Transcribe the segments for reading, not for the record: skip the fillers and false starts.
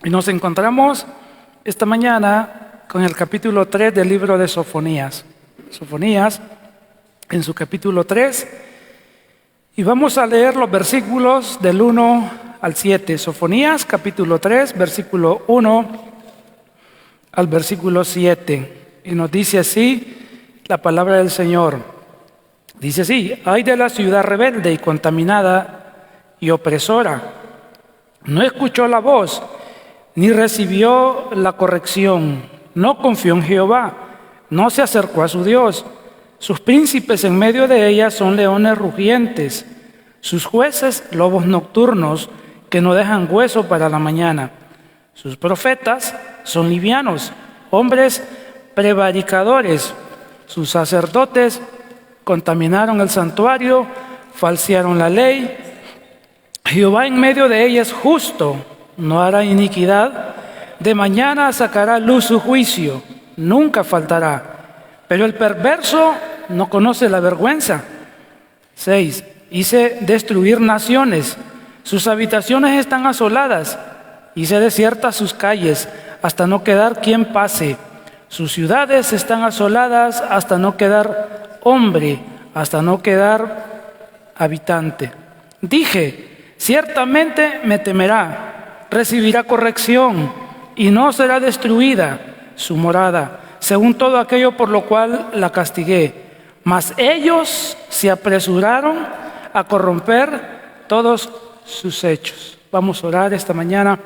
Y nos encontramos esta mañana con el capítulo 3 del libro de Sofonías. Sofonías, en su capítulo 3, y vamos a leer los versículos del 1 al 7. Sofonías, capítulo 3, versículo 1 al versículo 7. Y nos dice así la palabra del Señor. Dice así: ay de la ciudad rebelde y contaminada y opresora. No escuchó la voz, ni recibió la corrección. No confió en Jehová, no se acercó a su Dios. Sus príncipes en medio de ella son leones rugientes, sus jueces lobos nocturnos que no dejan hueso para la mañana. Sus profetas son livianos, hombres prevaricadores. Sus sacerdotes contaminaron el santuario, falsearon la ley. Jehová en medio de ella es justo, no hará iniquidad. De mañana sacará luz su juicio, nunca faltará. Pero el perverso no conoce la vergüenza. 6. Hice destruir naciones, sus habitaciones están asoladas. Hice desiertas sus calles, hasta no quedar quien pase. Sus ciudades están asoladas hasta no quedar hombre, hasta no quedar habitante. Dije, ciertamente me temerá, recibirá corrección y no será destruida su morada, según todo aquello por lo cual la castigué. Mas ellos se apresuraron a corromper todos sus hechos. Vamos a orar esta mañana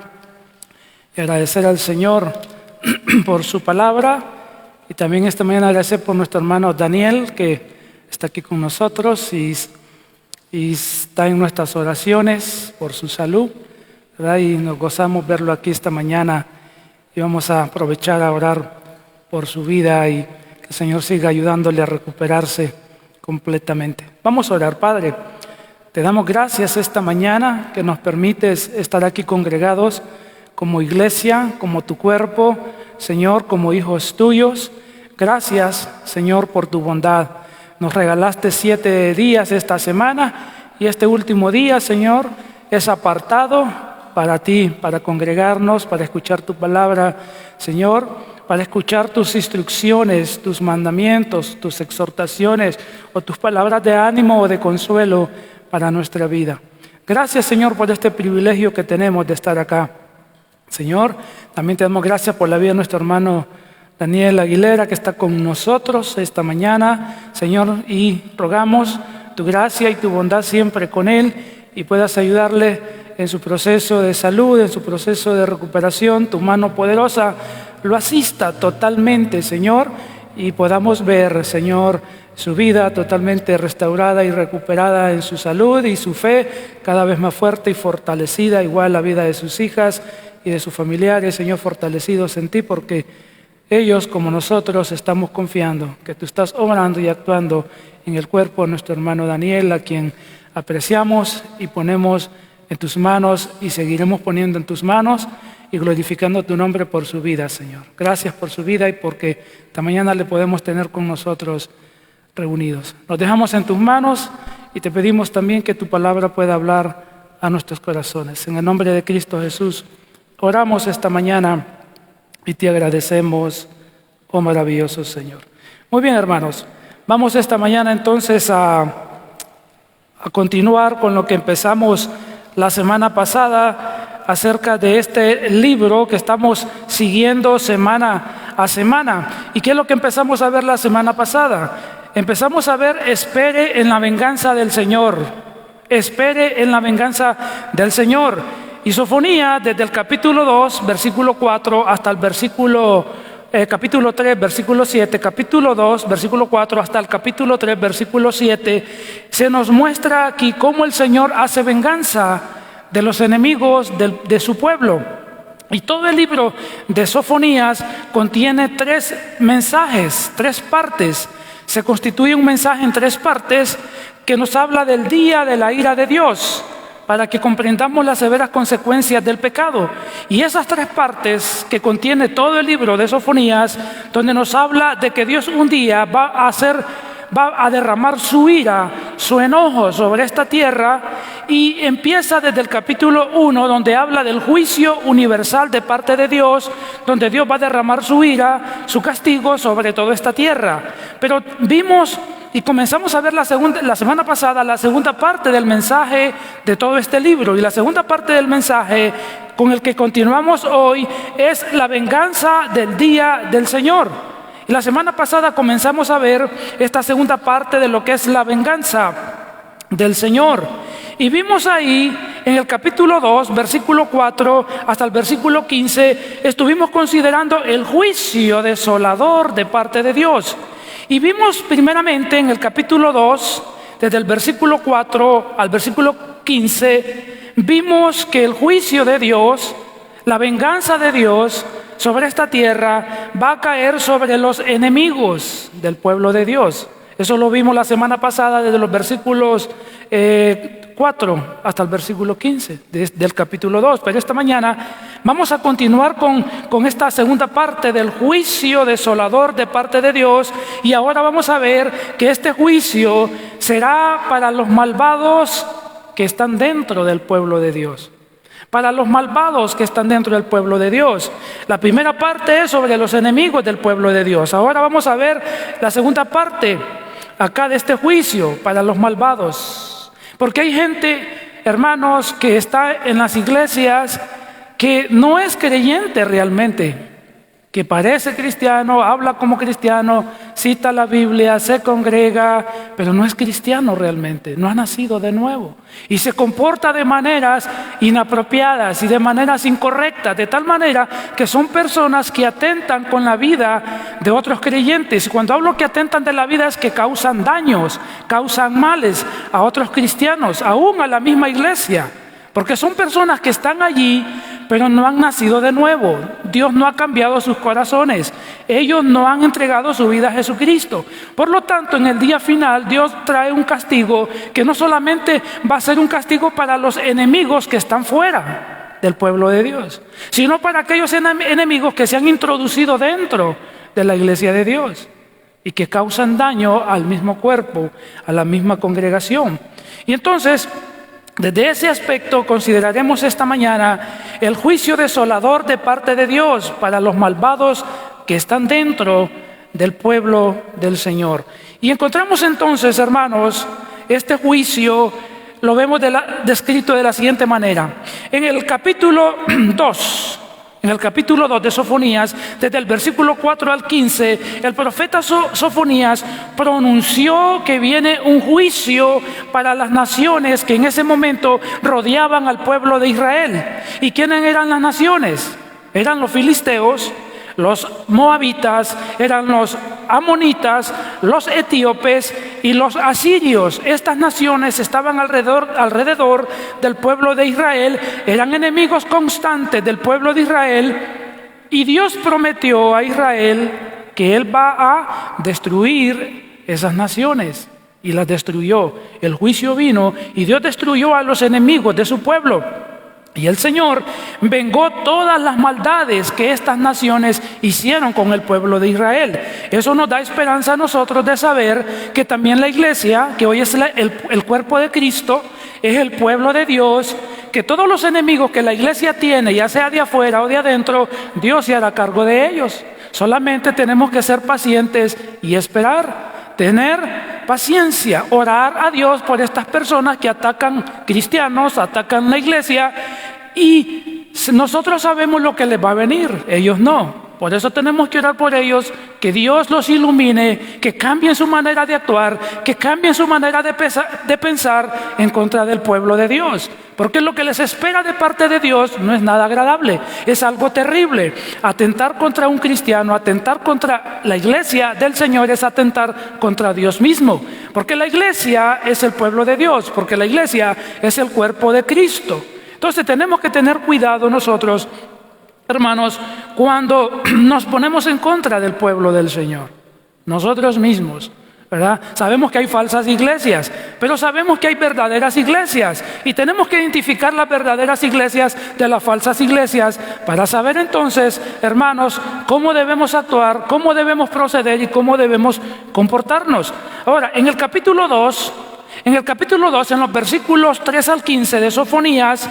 y agradecer al Señor por su palabra, y también esta mañana agradecer por nuestro hermano Daniel, que está aquí con nosotros y está en nuestras oraciones por su salud, ¿verdad? Y nos gozamos verlo aquí esta mañana, y vamos a aprovechar a orar por su vida y que el Señor siga ayudándole a recuperarse completamente. Vamos a orar. Padre, te damos gracias esta mañana que nos permites estar aquí congregados como iglesia, como tu cuerpo, Señor, como hijos tuyos. Gracias, Señor, por tu bondad. Nos regalaste 7 días esta semana, y este último día, Señor, es apartado para ti, para congregarnos, para escuchar tu palabra, Señor, para escuchar tus instrucciones, tus mandamientos, tus exhortaciones o tus palabras de ánimo o de consuelo para nuestra vida. Gracias, Señor, por este privilegio que tenemos de estar acá. Señor, también te damos gracias por la vida de nuestro hermano Daniel Aguilera, que está con nosotros esta mañana, Señor, y rogamos tu gracia y tu bondad siempre con él, y puedas ayudarle en su proceso de salud, en su proceso de recuperación. Tu mano poderosa lo asista totalmente, Señor, y podamos ver, Señor, su vida totalmente restaurada y recuperada en su salud, y su fe cada vez más fuerte y fortalecida, igual la vida de sus hijas y de sus familiares, Señor, fortalecidos en ti, porque ellos, como nosotros, estamos confiando que tú estás obrando y actuando en el cuerpo de nuestro hermano Daniel, a quien apreciamos y ponemos en tus manos, y seguiremos poniendo en tus manos y glorificando tu nombre por su vida, Señor. Gracias por su vida y porque esta mañana le podemos tener con nosotros reunidos. Nos dejamos en tus manos y te pedimos también que tu palabra pueda hablar a nuestros corazones. En el nombre de Cristo Jesús oramos esta mañana y te agradecemos, oh maravilloso Señor. Muy bien, hermanos, vamos esta mañana entonces a continuar con lo que empezamos la semana pasada acerca de este libro que estamos siguiendo semana a semana. ¿Y qué es lo que empezamos a ver la semana pasada? Empezamos a ver: espere en la venganza del Señor. Espere en la venganza del Señor. Y Sofonías, desde el capítulo 2, versículo 4, hasta el capítulo 3, versículo 7, capítulo 2, versículo 4, hasta el capítulo 3, versículo 7, se nos muestra aquí cómo el Señor hace venganza de los enemigos de su pueblo. Y todo el libro de Sofonías contiene 3 mensajes, 3 partes. Se constituye un mensaje en 3 partes que nos habla del día de la ira de Dios, para que comprendamos las severas consecuencias del pecado. Y esas 3 partes que contiene todo el libro de Sofonías, donde nos habla de que Dios un día va a derramar su ira, su enojo sobre esta tierra, y empieza desde el capítulo 1, donde habla del juicio universal de parte de Dios, donde Dios va a derramar su ira, su castigo sobre toda esta tierra. Pero vimos y comenzamos a ver la semana pasada la segunda parte del mensaje de todo este libro, y la segunda parte del mensaje con el que continuamos hoy es la venganza del día del Señor. Y la semana pasada comenzamos a ver esta segunda parte de lo que es la venganza del Señor. Y vimos ahí en el capítulo 2, versículo 4 hasta el versículo 15, estuvimos considerando el juicio desolador de parte de Dios. Y vimos primeramente en el capítulo 2, desde el versículo 4 al versículo 15, vimos que el juicio de Dios, la venganza de Dios sobre esta tierra va a caer sobre los enemigos del pueblo de Dios. Eso lo vimos la semana pasada desde los versículos 4 hasta el versículo 15 del capítulo 2. Pero esta mañana vamos a continuar con esta segunda parte del juicio desolador de parte de Dios. Y ahora vamos a ver que este juicio será para los malvados que están dentro del pueblo de Dios. Para los malvados que están dentro del pueblo de Dios. La primera parte es sobre los enemigos del pueblo de Dios. Ahora vamos a ver la segunda parte acá de este juicio para los malvados. Porque hay gente, hermanos, que está en las iglesias que no es creyente realmente, que parece cristiano, habla como cristiano, cita la Biblia, se congrega, pero no es cristiano realmente, no ha nacido de nuevo. Y se comporta de maneras inapropiadas y de maneras incorrectas, de tal manera que son personas que atentan con la vida de otros creyentes. Y cuando hablo que atentan de la vida es que causan daños, causan males a otros cristianos, aún a la misma iglesia. Porque son personas que están allí, pero no han nacido de nuevo. Dios no ha cambiado sus corazones. Ellos no han entregado su vida a Jesucristo. Por lo tanto, en el día final, Dios trae un castigo que no solamente va a ser un castigo para los enemigos que están fuera del pueblo de Dios, sino para aquellos enemigos que se han introducido dentro de la iglesia de Dios y que causan daño al mismo cuerpo, a la misma congregación. Y entonces, desde ese aspecto consideraremos esta mañana el juicio desolador de parte de Dios para los malvados que están dentro del pueblo del Señor. Y encontramos entonces, hermanos, este juicio lo vemos descrito de la siguiente manera. En el capítulo 2 de Sofonías, desde el versículo 4 al 15, el profeta Sofonías pronunció que viene un juicio para las naciones que en ese momento rodeaban al pueblo de Israel. ¿Y quiénes eran las naciones? Eran los filisteos, los moabitas, eran los amonitas, los etíopes y los asirios. Estas naciones estaban alrededor del pueblo de Israel, eran enemigos constantes del pueblo de Israel, y Dios prometió a Israel que Él va a destruir esas naciones, y las destruyó. El juicio vino y Dios destruyó a los enemigos de su pueblo. Y el Señor vengó todas las maldades que estas naciones hicieron con el pueblo de Israel. Eso nos da esperanza a nosotros de saber que también la iglesia, que hoy es el cuerpo de Cristo, es el pueblo de Dios, que todos los enemigos que la iglesia tiene, ya sea de afuera o de adentro, Dios se hará cargo de ellos. Solamente tenemos que ser pacientes y esperar, tener paciencia, orar a Dios por estas personas que atacan cristianos, atacan la iglesia, y nosotros sabemos lo que les va a venir, ellos no. Por eso tenemos que orar por ellos, que Dios los ilumine, que cambien su manera de actuar, que cambien su manera de pensar en contra del pueblo de Dios. Porque lo que les espera de parte de Dios no es nada agradable, es algo terrible. Atentar contra un cristiano, atentar contra la iglesia del Señor es atentar contra Dios mismo. Porque la iglesia es el pueblo de Dios, porque la iglesia es el cuerpo de Cristo. Entonces tenemos que tener cuidado nosotros, hermanos, cuando nos ponemos en contra del pueblo del Señor, nosotros mismos, ¿verdad? Sabemos que hay falsas iglesias, pero sabemos que hay verdaderas iglesias, y tenemos que identificar las verdaderas iglesias de las falsas iglesias para saber entonces, hermanos, cómo debemos actuar, cómo debemos proceder y cómo debemos comportarnos. Ahora, en el capítulo 2, En el capítulo 2, en los versículos 3 al 15 de Sofonías,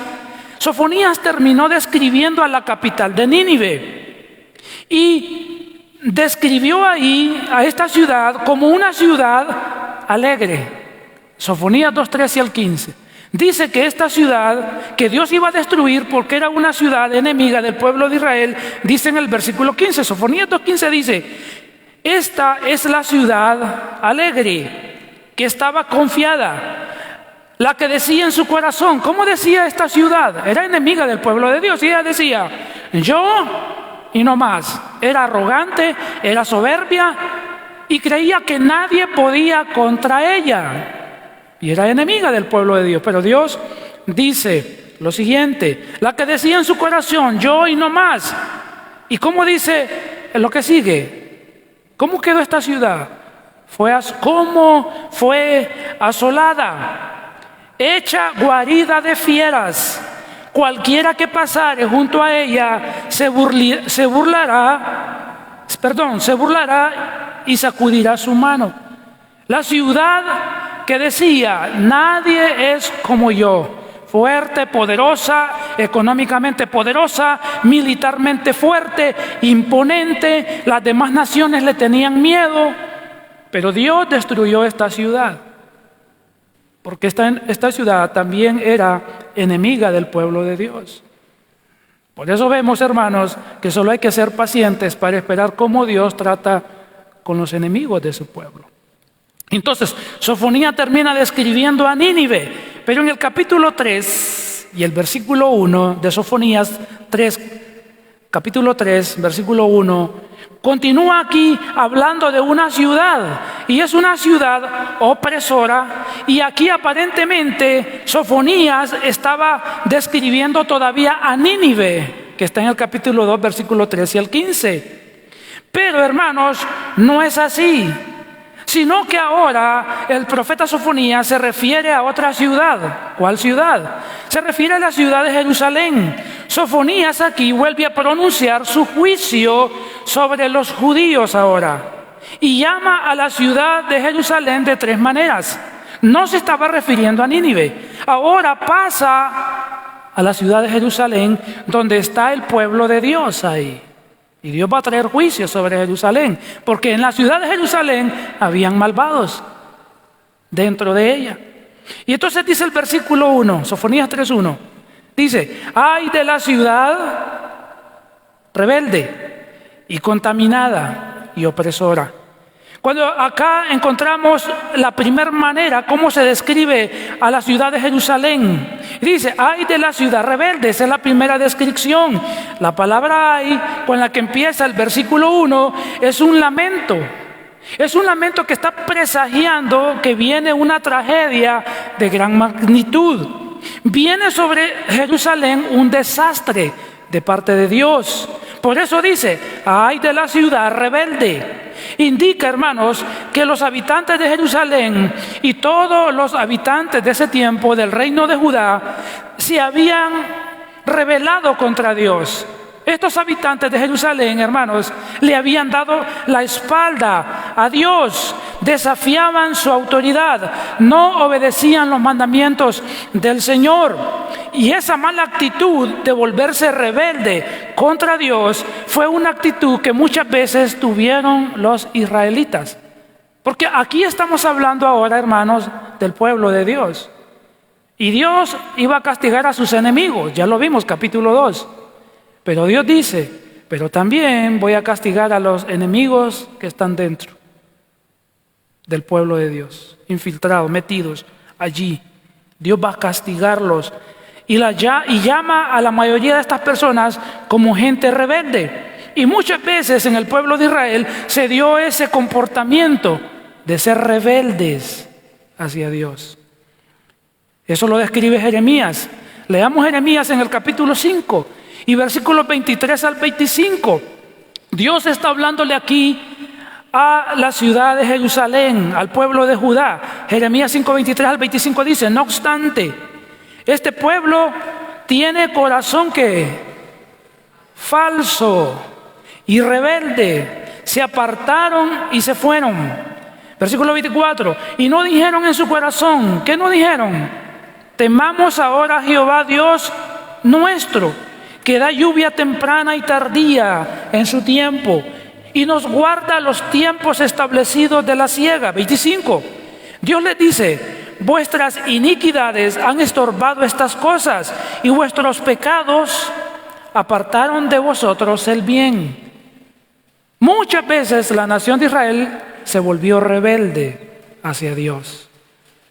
Sofonías terminó describiendo a la capital de Nínive y describió ahí a esta ciudad como una ciudad alegre. Sofonías 2, 13 al 15. Dice que esta ciudad que Dios iba a destruir porque era una ciudad enemiga del pueblo de Israel, dice en el versículo 15, Sofonías 2:15 dice: esta es la ciudad alegre, que estaba confiada, la que decía en su corazón. ¿Cómo decía esta ciudad? Era enemiga del pueblo de Dios y ella decía: yo y no más. Era arrogante, era soberbia y creía que nadie podía contra ella. Y era enemiga del pueblo de Dios. Pero Dios dice lo siguiente: la que decía en su corazón, yo y no más. ¿Y cómo dice lo que sigue? ¿Cómo quedó esta ciudad? ¿Cómo fue asolada? Hecha guarida de fieras. Cualquiera que pasare junto a ella se burlará y sacudirá su mano. La ciudad que decía: nadie es como yo, fuerte, poderosa, económicamente poderosa, militarmente fuerte, imponente, las demás naciones le tenían miedo, pero Dios destruyó esta ciudad, porque esta ciudad también era enemiga del pueblo de Dios. Por eso vemos, hermanos, que solo hay que ser pacientes para esperar cómo Dios trata con los enemigos de su pueblo. Entonces, Sofonías termina describiendo a Nínive, pero en el capítulo 3 y el versículo 1 de Sofonías 3, capítulo 3, versículo 1, continúa aquí hablando de una ciudad, y es una ciudad opresora, y aquí aparentemente Sofonías estaba describiendo todavía a Nínive, que está en el capítulo 2, versículo 13 al 15. Pero, hermanos, no es así, sino que ahora el profeta Sofonías se refiere a otra ciudad. ¿Cuál ciudad? Se refiere a la ciudad de Jerusalén. Sofonías aquí vuelve a pronunciar su juicio sobre los judíos ahora, y llama a la ciudad de Jerusalén de tres maneras. No se estaba refiriendo a Nínive. Ahora pasa a la ciudad de Jerusalén, donde está el pueblo de Dios ahí. Y Dios va a traer juicio sobre Jerusalén, porque en la ciudad de Jerusalén habían malvados dentro de ella. Y entonces dice el versículo 1, Sofonías 3:1, dice: ay de la ciudad rebelde y contaminada y opresora. Cuando acá encontramos la primera manera, cómo se describe a la ciudad de Jerusalén. Dice: ay de la ciudad rebelde, esa es la primera descripción. La palabra ay, con la que empieza el versículo 1, es un lamento. Es un lamento que está presagiando que viene una tragedia de gran magnitud. Viene sobre Jerusalén un desastre de parte de Dios. Por eso dice: ay de la ciudad rebelde. Indica, hermanos, que los habitantes de Jerusalén y todos los habitantes de ese tiempo del reino de Judá se habían rebelado contra Dios. Estos habitantes de Jerusalén, hermanos, le habían dado la espalda a Dios, desafiaban su autoridad, no obedecían los mandamientos del Señor. Y esa mala actitud de volverse rebelde contra Dios fue una actitud que muchas veces tuvieron los israelitas. Porque aquí estamos hablando ahora, hermanos, del pueblo de Dios. Y Dios iba a castigar a sus enemigos, ya lo vimos, capítulo 2. Pero Dios dice: pero también voy a castigar a los enemigos que están dentro del pueblo de Dios, infiltrados, metidos allí. Dios va a castigarlos y llama a la mayoría de estas personas como gente rebelde. Y muchas veces en el pueblo de Israel se dio ese comportamiento de ser rebeldes hacia Dios. Eso lo describe Jeremías. Leamos Jeremías en el capítulo 5 y versículos 23 al 25. Dios está hablándole aquí a la ciudad de Jerusalén, al pueblo de Judá. Jeremías 5, 23 al 25 dice: no obstante, este pueblo tiene corazón que falso y rebelde. Se apartaron y se fueron. Versículo 24. Y no dijeron en su corazón, ¿qué no dijeron? Temamos ahora a Jehová Dios nuestro, que da lluvia temprana y tardía en su tiempo, y nos guarda los tiempos establecidos de la siega. 25. Dios les dice: vuestras iniquidades han estorbado estas cosas, y vuestros pecados apartaron de vosotros el bien. Muchas veces la nación de Israel se volvió rebelde hacia Dios,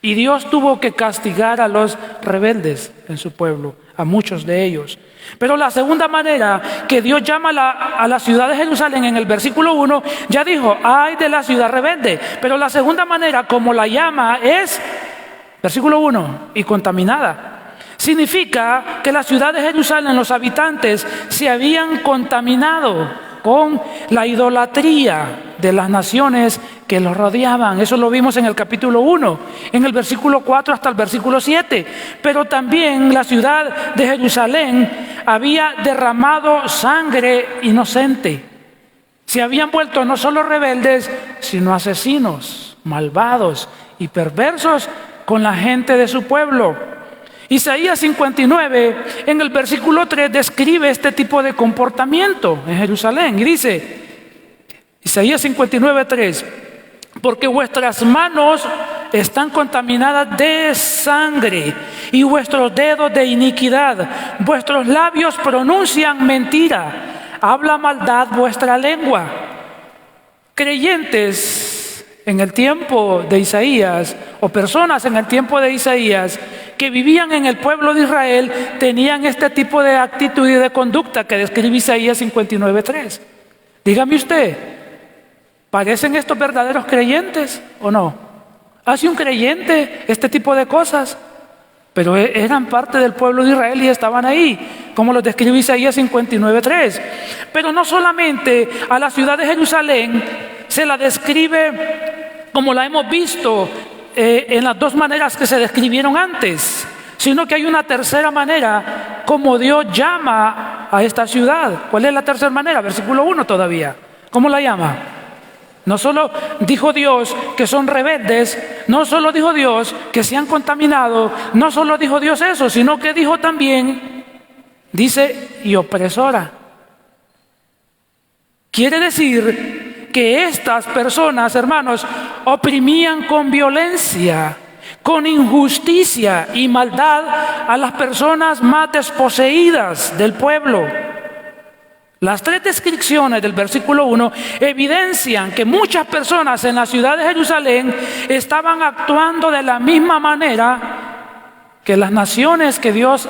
y Dios tuvo que castigar a los rebeldes en su pueblo, a muchos de ellos. Pero la segunda manera que Dios llama a la ciudad de Jerusalén en el versículo 1, ya dijo: ay de la ciudad rebelde. Pero la segunda manera como la llama es, versículo 1, y contaminada. Significa que la ciudad de Jerusalén, los habitantes se habían contaminado con la idolatría de las naciones que los rodeaban. Eso lo vimos en el capítulo 1, en el versículo 4 hasta el versículo 7. Pero también la ciudad de Jerusalén había derramado sangre inocente. Se habían vuelto no solo rebeldes, sino asesinos, malvados y perversos con la gente de su pueblo. Isaías 59, en el versículo 3, describe este tipo de comportamiento en Jerusalén. Y dice, Isaías 59, 3, porque vuestras manos están contaminadas de sangre y vuestros dedos de iniquidad. Vuestros labios pronuncian mentira. Habla maldad vuestra lengua. Creyentes en el tiempo de Isaías, o personas en el tiempo de Isaías, que vivían en el pueblo de Israel, tenían este tipo de actitud y de conducta que describe Isaías 59:3. Dígame usted, ¿parecen estos verdaderos creyentes o no? ¿Hace un creyente este tipo de cosas? Pero eran parte del pueblo de Israel y estaban ahí, como los describe Isaías 59:3. Pero no solamente a la ciudad de Jerusalén se la describe como la hemos visto en las dos maneras que se describieron antes, sino que hay una tercera manera como Dios llama a esta ciudad. ¿Cuál es la tercera manera? Versículo 1 todavía. ¿Cómo la llama? No solo dijo Dios que son rebeldes, no solo dijo Dios que se han contaminado, no solo dijo Dios eso, sino que dijo también, dice, y opresora. Quiere decir que estas personas, hermanos, oprimían con violencia, con injusticia y maldad a las personas más desposeídas del pueblo. Las tres descripciones del versículo 1 evidencian que muchas personas en la ciudad de Jerusalén estaban actuando de la misma manera que las naciones que Dios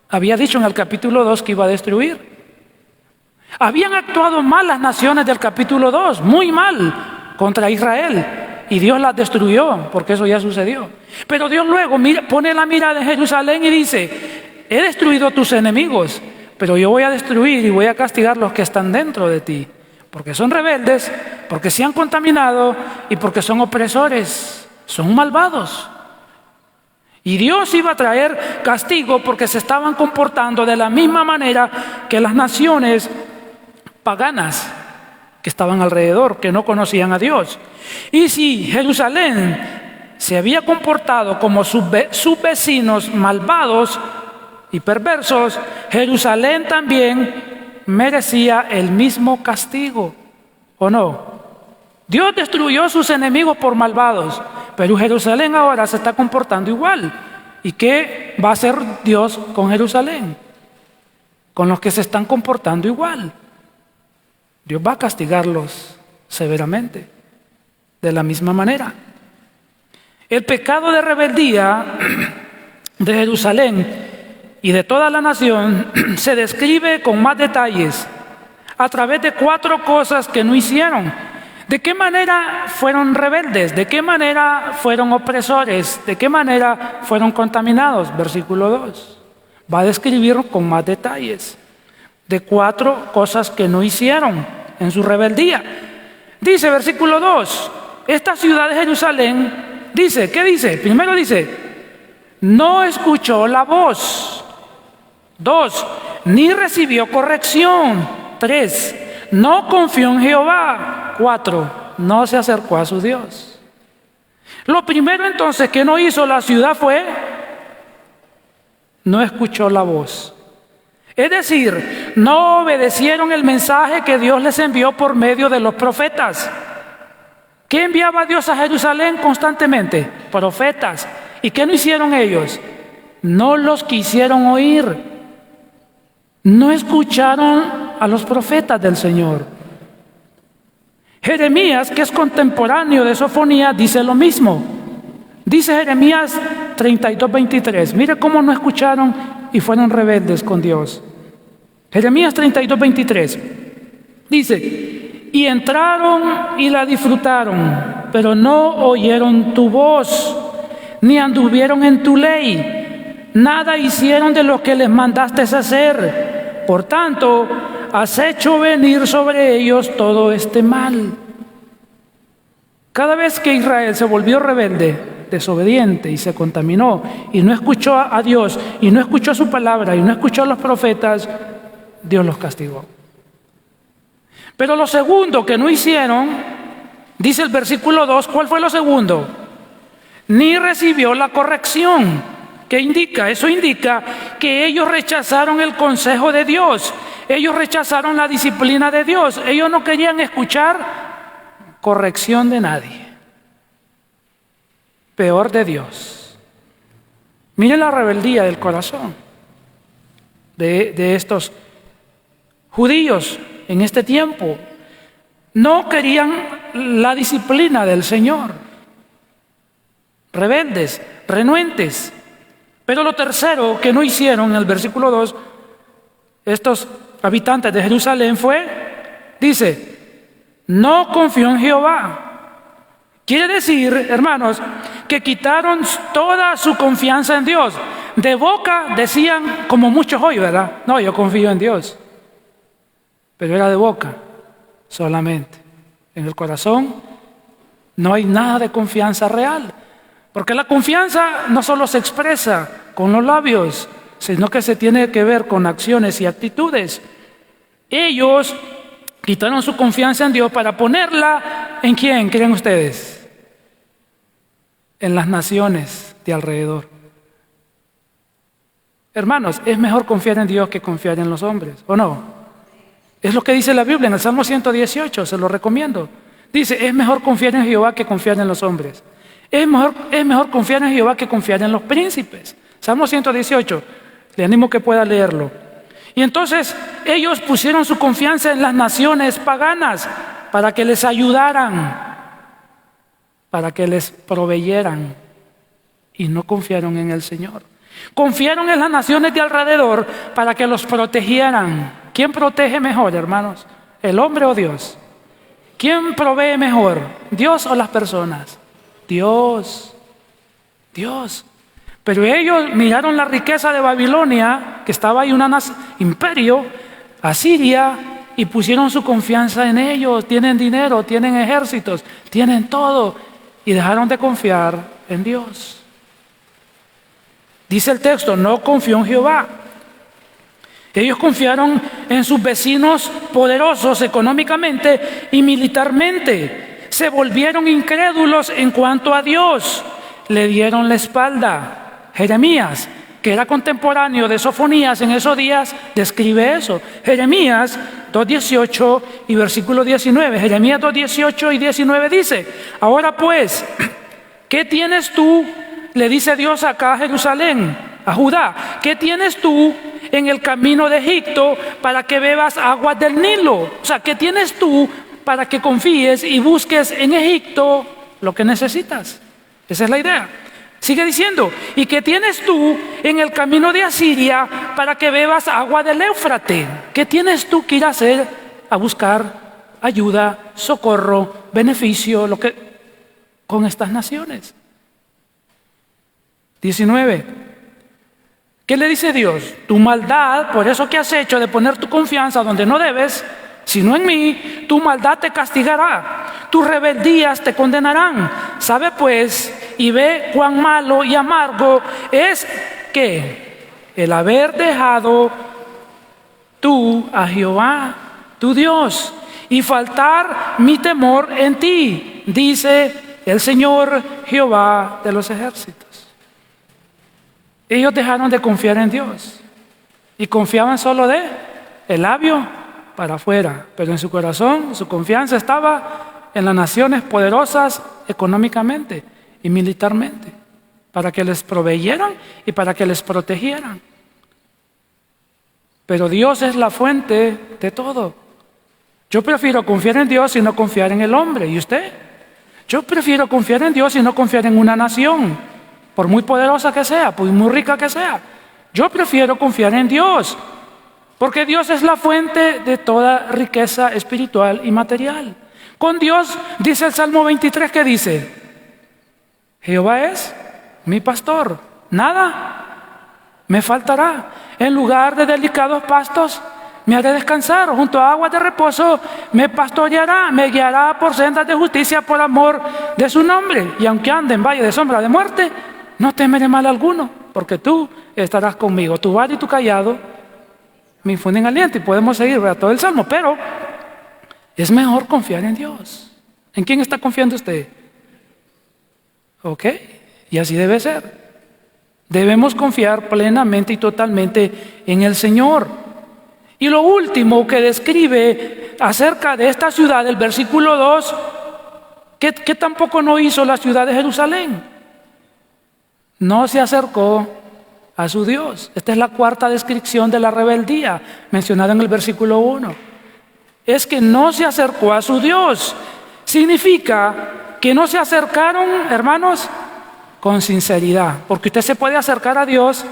había dicho en el capítulo 2 que iba a destruir. Habían actuado mal las naciones del capítulo 2, muy mal contra Israel, y Dios las destruyó, porque eso ya sucedió. Pero Dios luego pone la mirada en Jerusalén y dice: he destruido tus enemigos, pero yo voy a destruir y voy a castigar los que están dentro de ti, porque son rebeldes, porque se han contaminado y porque son opresores, son malvados. Y Dios iba a traer castigo porque se estaban comportando de la misma manera que las naciones paganas que estaban alrededor, que no conocían a Dios. Y si Jerusalén se había comportado como sus vecinos malvados y perversos, Jerusalén también merecía el mismo castigo, ¿o no? Dios destruyó a sus enemigos por malvados, pero Jerusalén ahora se está comportando igual. ¿Y qué va a hacer Dios con Jerusalén? Con los que se están comportando igual. Dios va a castigarlos severamente, de la misma manera. El pecado de rebeldía de Jerusalén y de toda la nación se describe con más detalles a través de 4 cosas que no hicieron. ¿De qué manera fueron rebeldes? ¿De qué manera fueron opresores? ¿De qué manera fueron contaminados? Versículo 2 va a describir con más detalles de 4 cosas que no hicieron en su rebeldía. Dice versículo 2, esta ciudad de Jerusalén, dice, ¿qué dice? Primero dice, no escuchó la voz. 2, ni recibió corrección. 3, no confió en Jehová. 4, no se acercó a su Dios. Lo primero entonces que no hizo la ciudad fue, no escuchó la voz. Es decir, no obedecieron el mensaje que Dios les envió por medio de los profetas. ¿Qué enviaba Dios a Jerusalén constantemente? Profetas. ¿Y qué no hicieron ellos? No los quisieron oír. No escucharon a los profetas del Señor. Jeremías, que es contemporáneo de Sofonías, dice lo mismo. Dice Jeremías 32:23. Mire cómo no escucharon y fueron rebeldes con Dios. Jeremías 32:23. Dice, y entraron y la disfrutaron, pero no oyeron tu voz, ni anduvieron en tu ley. Nada hicieron de lo que les mandaste hacer. Por tanto, has hecho venir sobre ellos todo este mal. Cada vez que Israel se volvió rebelde, desobediente y se contaminó y no escuchó a Dios y no escuchó su palabra y no escuchó a los profetas, Dios los castigó. Pero lo segundo que no hicieron, dice el versículo 2, ¿cuál fue lo segundo? Ni recibió la corrección. ¿Qué indica? Eso indica que ellos rechazaron el consejo de Dios. Ellos rechazaron la disciplina de Dios. Ellos no querían escuchar corrección de nadie. Peor de Dios. Miren la rebeldía del corazón de estos judíos en este tiempo. No querían la disciplina del Señor. Rebeldes, renuentes. Pero lo tercero que no hicieron en el versículo 2, estos habitantes de Jerusalén dice, no confió en Jehová. Quiere decir, hermanos, que quitaron toda su confianza en Dios. De boca decían, como muchos hoy, ¿verdad? No, yo confío en Dios. Pero era de boca solamente. En el corazón no hay nada de confianza real. Porque la confianza no solo se expresa con los labios, sino que se tiene que ver con acciones y actitudes. Ellos quitaron su confianza en Dios para ponerla ¿en quién creen ustedes? En las naciones de alrededor. Hermanos, es mejor confiar en Dios que confiar en los hombres, ¿o no? Es lo que dice la Biblia en el Salmo 118, se lo recomiendo. Dice, es mejor confiar en Jehová que confiar en los hombres. Es mejor confiar en Jehová que confiar en los príncipes. Salmo 118, le animo que pueda leerlo. Y entonces ellos pusieron su confianza en las naciones paganas para que les ayudaran, para que les proveyeran, y no confiaron en el Señor. Confiaron en las naciones de alrededor para que los protegieran. ¿Quién protege mejor, hermanos? ¿El hombre o Dios? ¿Quién provee mejor? ¿Dios o las personas? Dios. Pero ellos miraron la riqueza de Babilonia, que estaba ahí un imperio, Asiria, y pusieron su confianza en ellos. Tienen dinero, tienen ejércitos, tienen todo, y dejaron de confiar en Dios. Dice el texto, no confió en Jehová. Ellos confiaron en sus vecinos poderosos económicamente y militarmente. Se volvieron incrédulos en cuanto a Dios. Le dieron la espalda. Jeremías, que era contemporáneo de Sofonías en esos días, describe eso. Jeremías 2:18 y versículo 19. Jeremías 2:18 y 19 dice, ahora pues, ¿qué tienes tú? Le dice Dios acá a Jerusalén, a Judá, ¿qué tienes tú en el camino de Egipto para que bebas aguas del Nilo? O sea, ¿qué tienes tú para que confíes y busques en Egipto lo que necesitas? Esa es la idea. Sigue diciendo, ¿y qué tienes tú en el camino de Asiria para que bebas agua del Éufrates? ¿Qué tienes tú que ir a hacer? A buscar ayuda, socorro, beneficio, con estas naciones. 19. ¿Qué le dice Dios? Tu maldad, por eso que has hecho de poner tu confianza donde no debes, sino en mí, tu maldad te castigará, tus rebeldías te condenarán. Sabe pues y ve cuán malo y amargo es que el haber dejado tú a Jehová, tu Dios, y faltar mi temor en ti, dice el Señor Jehová de los ejércitos. Ellos dejaron de confiar en Dios y confiaban solo de el labio para afuera, pero en su corazón su confianza estaba en las naciones poderosas económicamente y militarmente, para que les proveyeran y para que les protegieran. Pero Dios es la fuente de todo. Yo prefiero confiar en Dios y no confiar en el hombre. ¿Y usted? Yo prefiero confiar en Dios y no confiar en una nación, por muy poderosa que sea, por muy rica que sea. Yo prefiero confiar en Dios, porque Dios es la fuente de toda riqueza espiritual y material. Con Dios, dice el Salmo 23, que dice: Jehová es mi pastor, nada me faltará. En lugar de delicados pastos me haré descansar, junto a aguas de reposo me pastoreará, me guiará por sendas de justicia por amor de su nombre. Y aunque ande en valle de sombra de muerte, no temeré mal alguno, porque tú estarás conmigo. Tu vara y tu cayado me infunden aliento. Y podemos seguir, ¿verdad?, todo el Salmo, pero es mejor confiar en Dios. ¿En quién está confiando usted? ¿Ok? Y así debe ser. Debemos confiar plenamente y totalmente en el Señor. Y lo último que describe acerca de esta ciudad, el versículo 2, ¿qué tampoco no hizo la ciudad de Jerusalén? No se acercó a su Dios. Esta es la cuarta descripción de la rebeldía mencionada en el versículo 1. Es que no se acercó a su Dios. Significa que no se acercaron, hermanos, con sinceridad, porque usted se puede acercar a Dios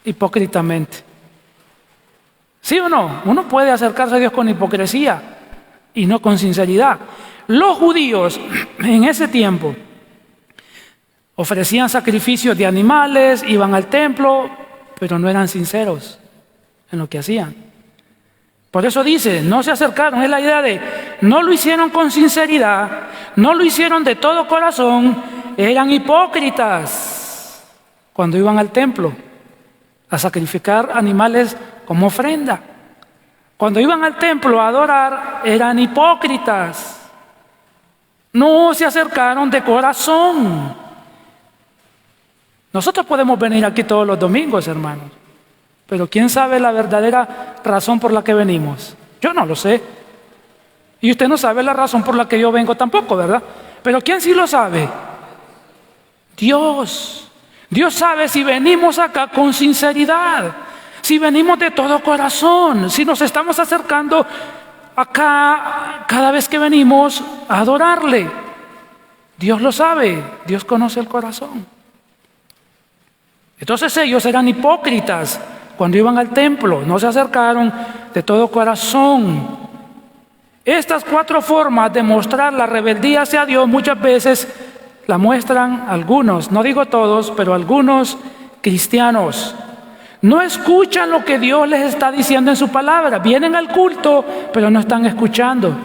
hipócritamente. ¿Sí o no? Uno puede acercarse a Dios con hipocresía y no con sinceridad. Los judíos en ese tiempo ofrecían sacrificios de animales, iban al templo, pero no eran sinceros en lo que hacían. Por eso dice, no se acercaron. Es la idea de, no lo hicieron con sinceridad, no lo hicieron de todo corazón. Eran hipócritas cuando iban al templo a sacrificar animales como ofrenda. Cuando iban al templo a adorar, eran hipócritas. No se acercaron de corazón. Nosotros podemos venir aquí todos los domingos, hermanos, pero ¿quién sabe la verdadera razón por la que venimos? Yo no lo sé. Y usted no sabe la razón por la que yo vengo tampoco, ¿verdad? Pero ¿quién sí lo sabe? Dios. Dios sabe si venimos acá con sinceridad, si venimos de todo corazón, si nos estamos acercando acá cada vez que venimos a adorarle. Dios lo sabe, Dios conoce el corazón. Entonces ellos eran hipócritas cuando iban al templo, no se acercaron de todo corazón. Estas cuatro formas de mostrar la rebeldía hacia Dios muchas veces la muestran algunos, no digo todos, pero algunos cristianos. No escuchan lo que Dios les está diciendo en su palabra. Vienen al culto, pero no están escuchando.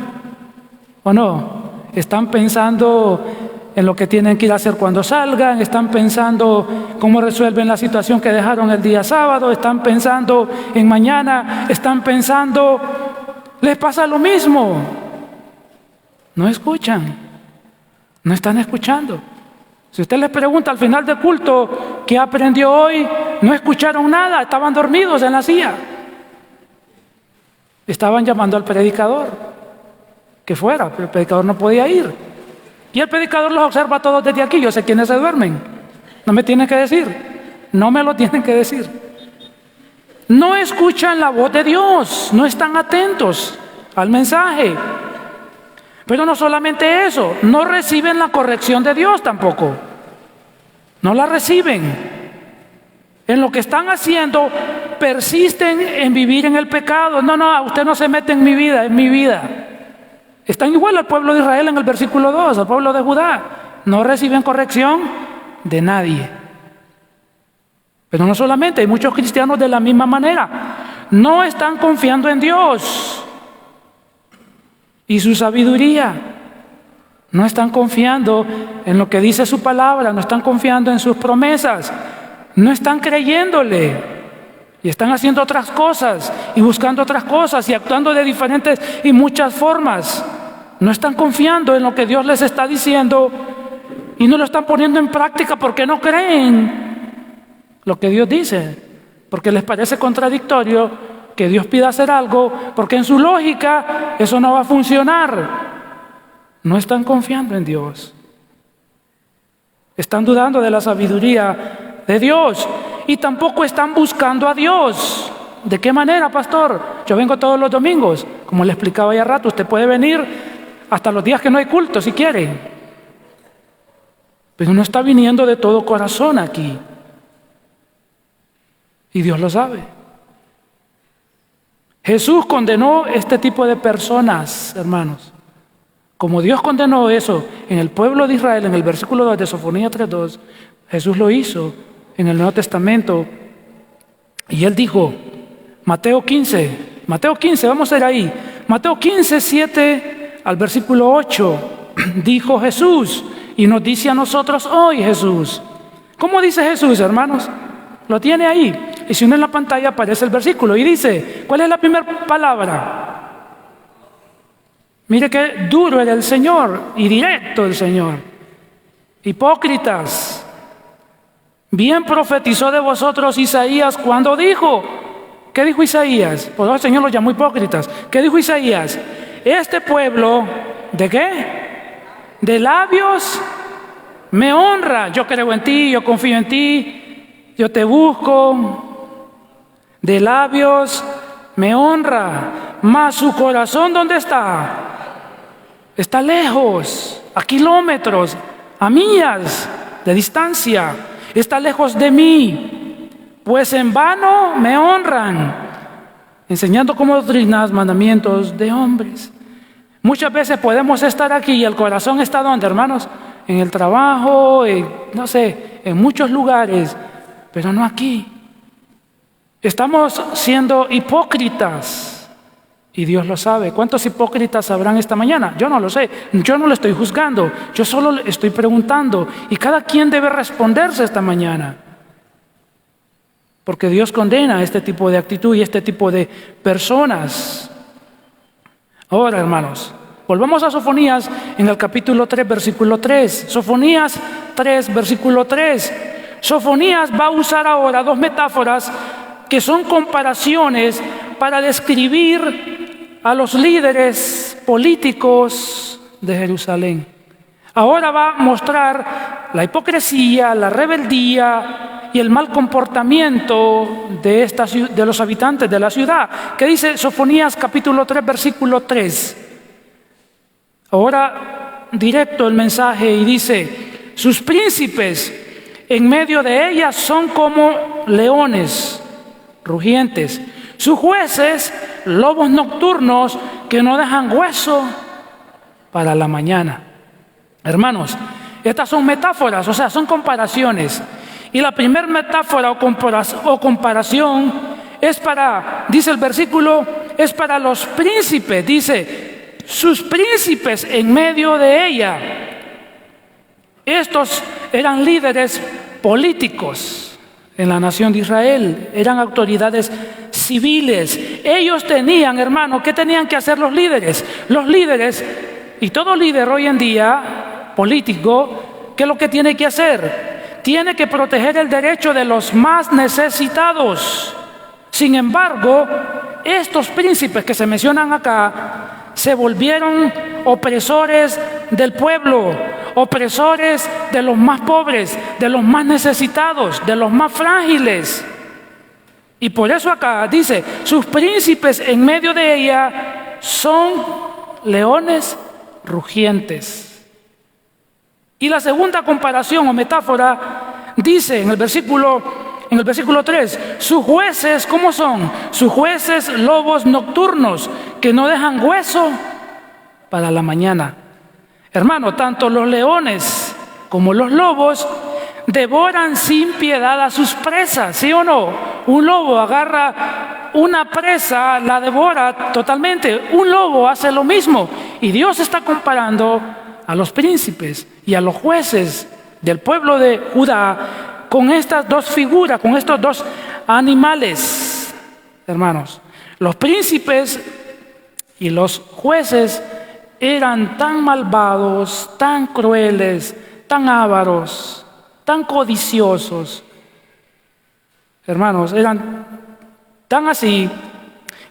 ¿O no? Están pensando en lo que tienen que ir a hacer cuando salgan, están pensando cómo resuelven la situación que dejaron el día sábado, están pensando en mañana, están pensando, les pasa lo mismo. No escuchan. No están escuchando. Si usted les pregunta al final del culto ¿qué aprendió hoy? No escucharon nada, estaban dormidos en la silla. Estaban llamando al predicador que fuera, pero el predicador no podía ir. Y el predicador los observa a todos desde aquí. Yo sé quiénes se duermen. No me tienen que decir. No me lo tienen que decir. No escuchan la voz de Dios, no están atentos al mensaje. Pero no solamente eso, no reciben la corrección de Dios tampoco. No la reciben. En lo que están haciendo, persisten en vivir en el pecado. No, usted no se mete en mi vida, en mi vida. Están igual al pueblo de Israel en el versículo 2, al pueblo de Judá. No reciben corrección de nadie. Pero no solamente, hay muchos cristianos de la misma manera. No están confiando en Dios y su sabiduría. No están confiando en lo que dice su palabra, no están confiando en sus promesas, no están creyéndole y están haciendo otras cosas y buscando otras cosas y actuando de diferentes y muchas formas. No están confiando en lo que Dios les está diciendo y no lo están poniendo en práctica porque no creen lo que Dios dice, porque les parece contradictorio que Dios pida hacer algo, porque en su lógica eso no va a funcionar. No están confiando en Dios. Están dudando de la sabiduría de Dios y tampoco están buscando a Dios. ¿De qué manera, pastor? Yo vengo todos los domingos, como le explicaba ya rato, usted puede venir hasta los días que no hay culto si quiere, pero no está viniendo de todo corazón aquí. Y Dios lo sabe. Jesús condenó este tipo de personas, hermanos. Como Dios condenó eso en el pueblo de Israel, en el versículo 2 de Sofonías 3:2, Jesús lo hizo en el Nuevo Testamento. Y Él dijo, Mateo 15, vamos a ir ahí. Mateo 15, 7 al versículo 8, dijo Jesús, y nos dice a nosotros hoy Jesús. ¿Cómo dice Jesús, hermanos? Lo tiene ahí. Y si uno en la pantalla aparece el versículo y dice, ¿cuál es la primera palabra? Mire qué duro era el Señor y directo el Señor. Hipócritas, bien profetizó de vosotros Isaías cuando dijo, ¿qué dijo Isaías? Pues el Señor los llamó hipócritas. ¿Qué dijo Isaías? Este pueblo, ¿de qué? De labios me honra. Yo creo en ti, yo confío en ti, yo te busco. De labios me honra, mas su corazón, ¿dónde está? Está lejos, a kilómetros, a millas de distancia. Está lejos de mí, pues en vano me honran, enseñando como doctrinas mandamientos de hombres. Muchas veces podemos estar aquí y el corazón está ¿dónde, hermanos? En el trabajo, no sé, en muchos lugares, pero no aquí. Estamos siendo hipócritas y Dios lo sabe. ¿Cuántos hipócritas habrán esta mañana? Yo no lo sé, yo no lo estoy juzgando, yo solo estoy preguntando y cada quien debe responderse esta mañana. Porque Dios condena este tipo de actitud y este tipo de personas. Ahora, hermanos, volvamos a Sofonías en el capítulo 3, versículo 3. Sofonías 3, versículo 3. Sofonías va a usar ahora dos metáforas que son comparaciones para describir a los líderes políticos de Jerusalén. Ahora va a mostrar la hipocresía, la rebeldía y el mal comportamiento de los habitantes de la ciudad. ¿Qué dice Sofonías capítulo 3, versículo 3? Ahora directo el mensaje y dice, sus príncipes en medio de ellas son como leones rugientes, sus jueces lobos nocturnos que no dejan hueso para la mañana. Hermanos, estas son metáforas, o sea, son comparaciones. Y la primera metáfora o comparación es para, dice el versículo, es para los príncipes, dice, sus príncipes en medio de ella. Estos eran líderes políticos en la nación de Israel, eran autoridades civiles. Ellos tenían, hermano, ¿qué tenían que hacer los líderes? Los líderes, y todo líder hoy en día, político, ¿qué es lo que tiene que hacer? Tiene que proteger el derecho de los más necesitados. Sin embargo, estos príncipes que se mencionan acá se volvieron opresores del pueblo, opresores de los más pobres, de los más necesitados, de los más frágiles. Y por eso acá dice, sus príncipes en medio de ella son leones rugientes. Y la segunda comparación o metáfora dice en el versículo 3, sus jueces, ¿cómo son? Sus jueces lobos nocturnos que no dejan hueso para la mañana. Hermano, tanto los leones como los lobos devoran sin piedad a sus presas, ¿sí o no? Un lobo agarra una presa, la devora totalmente. Un lobo hace lo mismo. Y Dios está comparando a los príncipes y a los jueces del pueblo de Judá con estas dos figuras, con estos dos animales, hermanos. Los príncipes y los jueces eran tan malvados, tan crueles, tan ávaros, tan codiciosos. Hermanos, eran tan así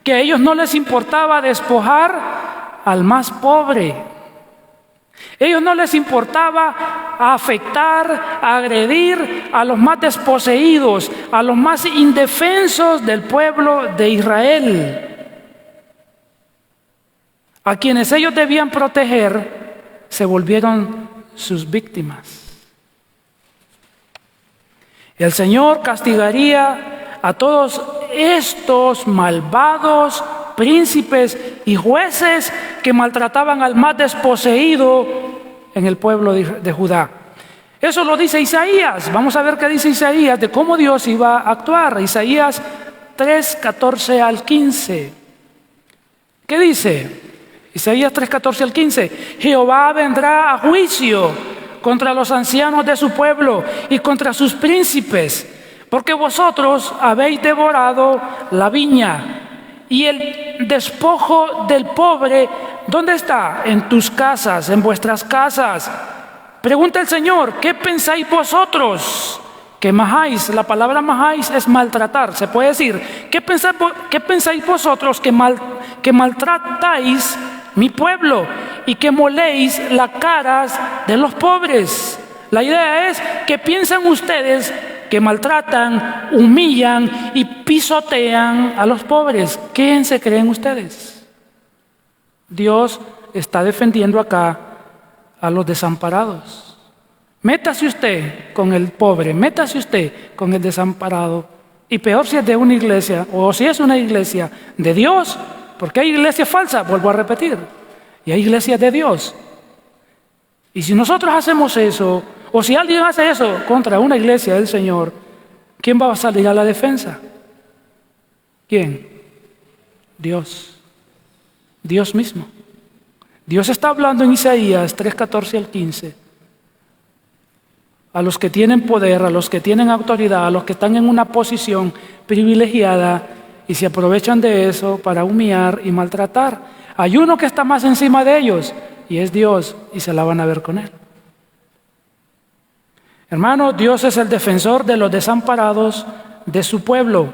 que a ellos no les importaba despojar al más pobre. A ellos no les importaba afectar, agredir a los más desposeídos, a los más indefensos del pueblo de Israel, a quienes ellos debían proteger, se volvieron sus víctimas. El Señor castigaría a todos estos malvados príncipes y jueces que maltrataban al más desposeído en el pueblo de Judá. Eso lo dice Isaías. Vamos a ver qué dice Isaías de cómo Dios iba a actuar. Isaías 3, 14 al 15. ¿Qué dice? Isaías 3, 14 al 15. Jehová vendrá a juicio contra los ancianos de su pueblo y contra sus príncipes, porque vosotros habéis devorado la viña y el despojo del pobre. ¿Dónde está? En tus casas, en vuestras casas. Pregunta el Señor, ¿qué pensáis vosotros que majáis? La palabra majáis es maltratar, se puede decir. ¿Qué pensáis vosotros que maltratáis mi pueblo y que moléis las caras de los pobres? La idea es que piensan ustedes que maltratan, humillan y pisotean a los pobres. ¿Quién se creen ustedes? Dios está defendiendo acá a los desamparados. Métase usted con el pobre, métase usted con el desamparado. Y peor si es de una iglesia, o si es una iglesia de Dios, porque hay iglesias falsas, vuelvo a repetir, y hay iglesias de Dios. Y si nosotros hacemos eso, o si alguien hace eso contra una iglesia del Señor, ¿quién va a salir a la defensa? ¿Quién? Dios. Dios mismo. Dios está hablando en Isaías 3, 14 al 15. A los que tienen poder, a los que tienen autoridad, a los que están en una posición privilegiada y se aprovechan de eso para humillar y maltratar. Hay uno que está más encima de ellos y es Dios, y se la van a ver con Él. Hermano, Dios es el defensor de los desamparados de su pueblo.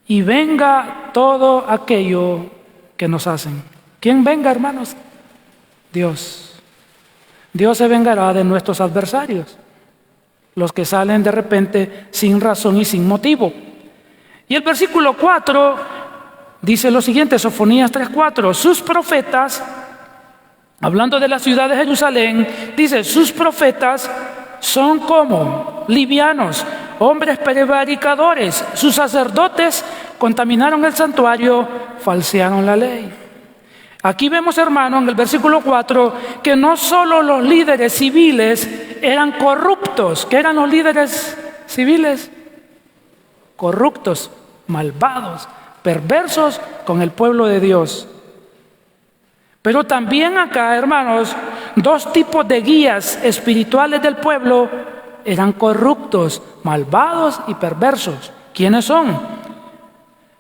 Y venga todo aquello que nos hacen. ¿Quién venga, hermanos? Dios. Dios se vengará de nuestros adversarios, los que salen de repente sin razón y sin motivo. Y el versículo 4 dice lo siguiente, Sofonías 3:4, sus profetas, hablando de la ciudad de Jerusalén, dice, sus profetas son como livianos, hombres prevaricadores, sus sacerdotes contaminaron el santuario, falsearon la ley. Aquí vemos, hermano, en el versículo 4, que no solo los líderes civiles eran corruptos. ¿Qué eran los líderes civiles? Corruptos, malvados, perversos con el pueblo de Dios. Pero también acá, hermanos, dos tipos de guías espirituales del pueblo eran corruptos, malvados y perversos. ¿Quiénes son?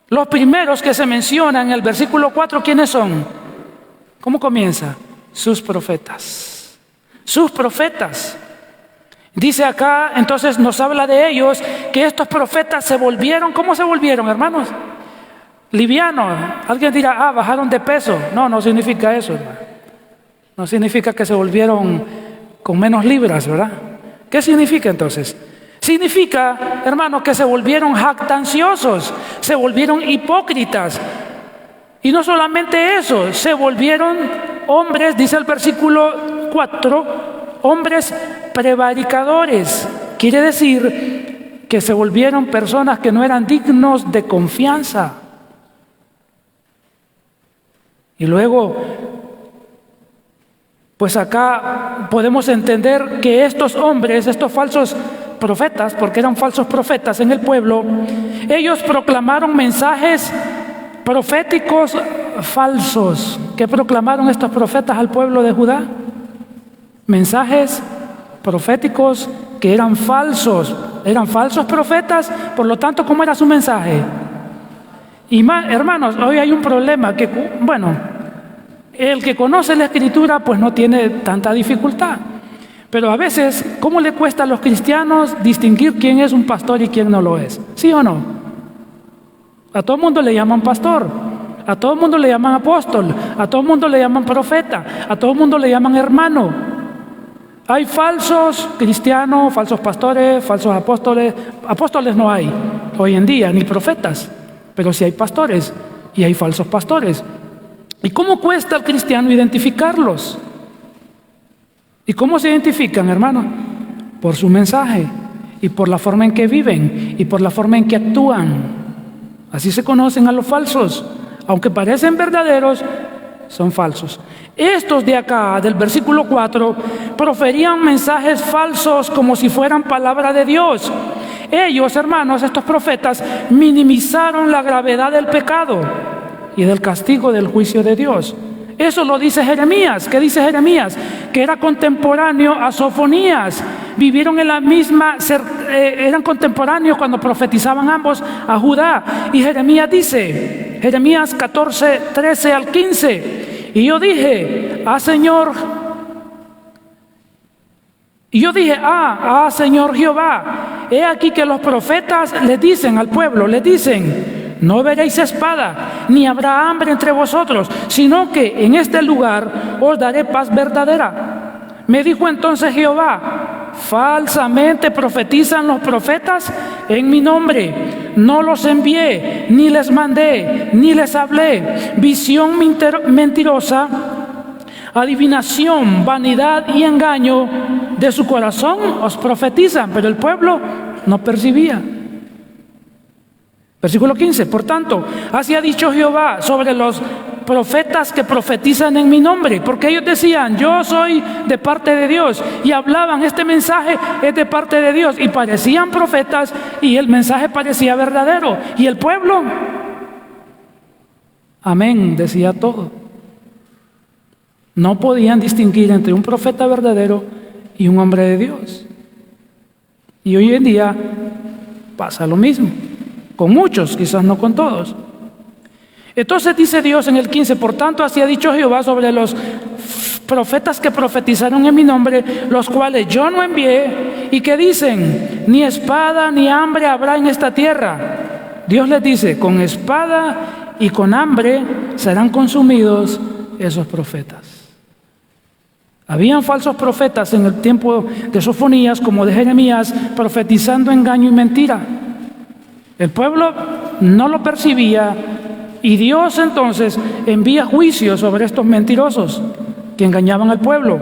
Los primeros que se mencionan en el versículo 4, ¿quiénes son? ¿Cómo comienza? Sus profetas. Sus profetas. Dice acá, entonces nos habla de ellos, que estos profetas se volvieron, ¿cómo se volvieron, hermanos? Livianos. Alguien dirá, bajaron de peso. No, no significa eso, hermano. No significa que se volvieron con menos libras, ¿verdad? ¿Qué significa entonces? Significa, hermanos, que se volvieron jactanciosos, se volvieron hipócritas. Y no solamente eso, se volvieron hombres, dice el versículo 4, hombres prevaricadores. Quiere decir que se volvieron personas que no eran dignos de confianza. Y luego, pues acá podemos entender que estos hombres, estos falsos profetas, porque eran falsos profetas en el pueblo, ellos proclamaron mensajes proféticos falsos. ¿Qué proclamaron estos profetas al pueblo de Judá? Mensajes proféticos que eran falsos profetas. Por lo tanto, ¿cómo era su mensaje? Y más, hermanos, hoy hay un problema que, El que conoce la Escritura pues no tiene tanta dificultad. Pero a veces, ¿cómo le cuesta a los cristianos distinguir quién es un pastor y quién no lo es? ¿Sí o no? A todo el mundo le llaman pastor, a todo el mundo le llaman apóstol, a todo el mundo le llaman profeta, a todo el mundo le llaman hermano. Hay falsos cristianos, falsos pastores, falsos apóstoles. Apóstoles no hay hoy en día, ni profetas, pero sí hay pastores y hay falsos pastores. ¿Y cómo cuesta al cristiano identificarlos? ¿Y cómo se identifican, hermano? Por su mensaje y por la forma en que viven y por la forma en que actúan. Así se conocen a los falsos. Aunque parecen verdaderos, son falsos. Estos de acá, del versículo 4, proferían mensajes falsos como si fueran palabra de Dios. Ellos, hermanos, estos profetas, minimizaron la gravedad del pecado y del castigo del juicio de Dios. Eso lo dice Jeremías. ¿Qué dice Jeremías? Que era contemporáneo a Sofonías. Vivieron en la misma, eran contemporáneos cuando profetizaban ambos a Judá. Y Jeremías dice, Jeremías 14, 13 al 15. Y yo dije, Señor Jehová, he aquí que los profetas les dicen al pueblo, les dicen, no veréis espada, ni habrá hambre entre vosotros, sino que en este lugar os daré paz verdadera. Me dijo entonces Jehová, falsamente profetizan los profetas en mi nombre. No los envié, ni les mandé, ni les hablé. Visión mentirosa, adivinación, vanidad y engaño de su corazón os profetizan, pero el pueblo no percibía. Versículo 15, por tanto, así ha dicho Jehová sobre los profetas que profetizan en mi nombre, porque ellos decían, yo soy de parte de Dios, y hablaban, este mensaje es de parte de Dios, y parecían profetas, y el mensaje parecía verdadero, y el pueblo, amén, decía todo. No podían distinguir entre un profeta verdadero y un hombre de Dios. Y hoy en día pasa lo mismo. Con muchos, quizás no con todos. Entonces dice Dios en el 15, por tanto así ha dicho Jehová sobre los profetas que profetizaron en mi nombre, los cuales yo no envié, y que dicen, ni espada ni hambre habrá en esta tierra. Dios les dice, con espada y con hambre serán consumidos esos profetas. Habían falsos profetas en el tiempo de Sofonías, como de Jeremías, profetizando engaño y mentira. El pueblo no lo percibía y Dios entonces envía juicio sobre estos mentirosos que engañaban al pueblo.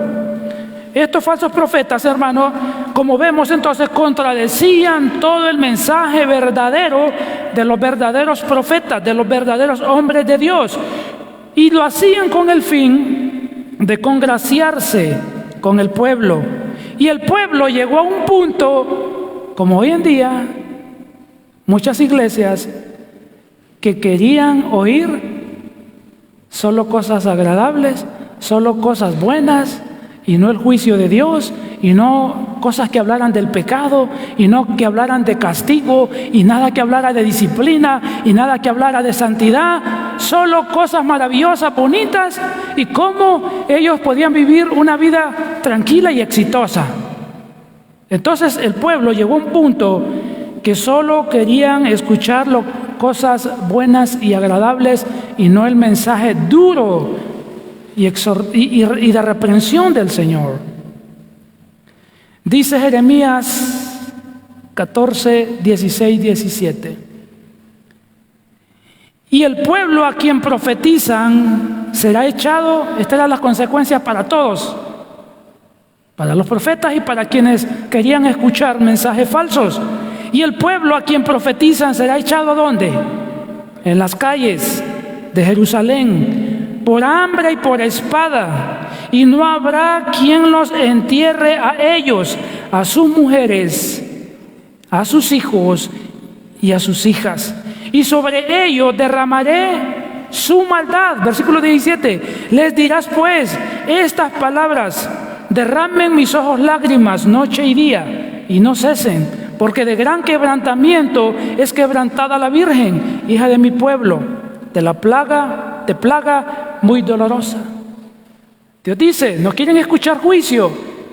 Estos falsos profetas, hermanos, como vemos entonces, contradecían todo el mensaje verdadero de los verdaderos profetas, de los verdaderos hombres de Dios, y lo hacían con el fin de congraciarse con el pueblo. Y el pueblo llegó a un punto, como hoy en día, muchas iglesias que querían oír solo cosas agradables, solo cosas buenas, y no el juicio de Dios, y no cosas que hablaran del pecado, y no que hablaran de castigo, y nada que hablara de disciplina, y nada que hablara de santidad, solo cosas maravillosas, bonitas, y cómo ellos podían vivir una vida tranquila y exitosa. Entonces el pueblo llegó a un punto que solo querían escuchar cosas buenas y agradables y no el mensaje duro y de reprensión del Señor. Dice Jeremías 14, 16, 17. Y el pueblo a quien profetizan será echado, estas eran las consecuencias para todos, para los profetas y para quienes querían escuchar mensajes falsos. Y el pueblo a quien profetizan será echado ¿a dónde? En las calles de Jerusalén, por hambre y por espada, y no habrá quien los entierre a ellos, a sus mujeres, a sus hijos y a sus hijas. Y sobre ellos derramaré su maldad. Versículo 17. Les dirás pues estas palabras: derramen mis ojos lágrimas noche y día, y no cesen, porque de gran quebrantamiento es quebrantada la Virgen, hija de mi pueblo, de plaga muy dolorosa. Dios dice, no quieren escuchar juicio,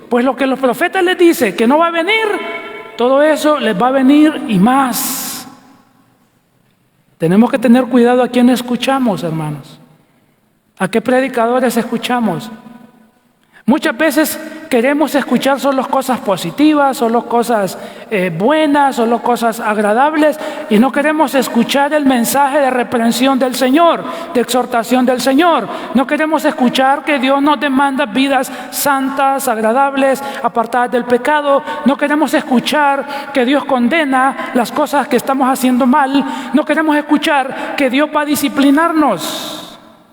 pues lo que los profetas les dicen que no va a venir, todo eso les va a venir y más. Tenemos que tener cuidado a quién escuchamos, hermanos. ¿A qué predicadores escuchamos? Muchas veces queremos escuchar solo cosas positivas, solo cosas buenas, solo cosas agradables, y no queremos escuchar el mensaje de reprensión del Señor, de exhortación del Señor. No queremos escuchar que Dios nos demanda vidas santas, agradables, apartadas del pecado. No queremos escuchar que Dios condena las cosas que estamos haciendo mal. No queremos escuchar que Dios va a disciplinarnos.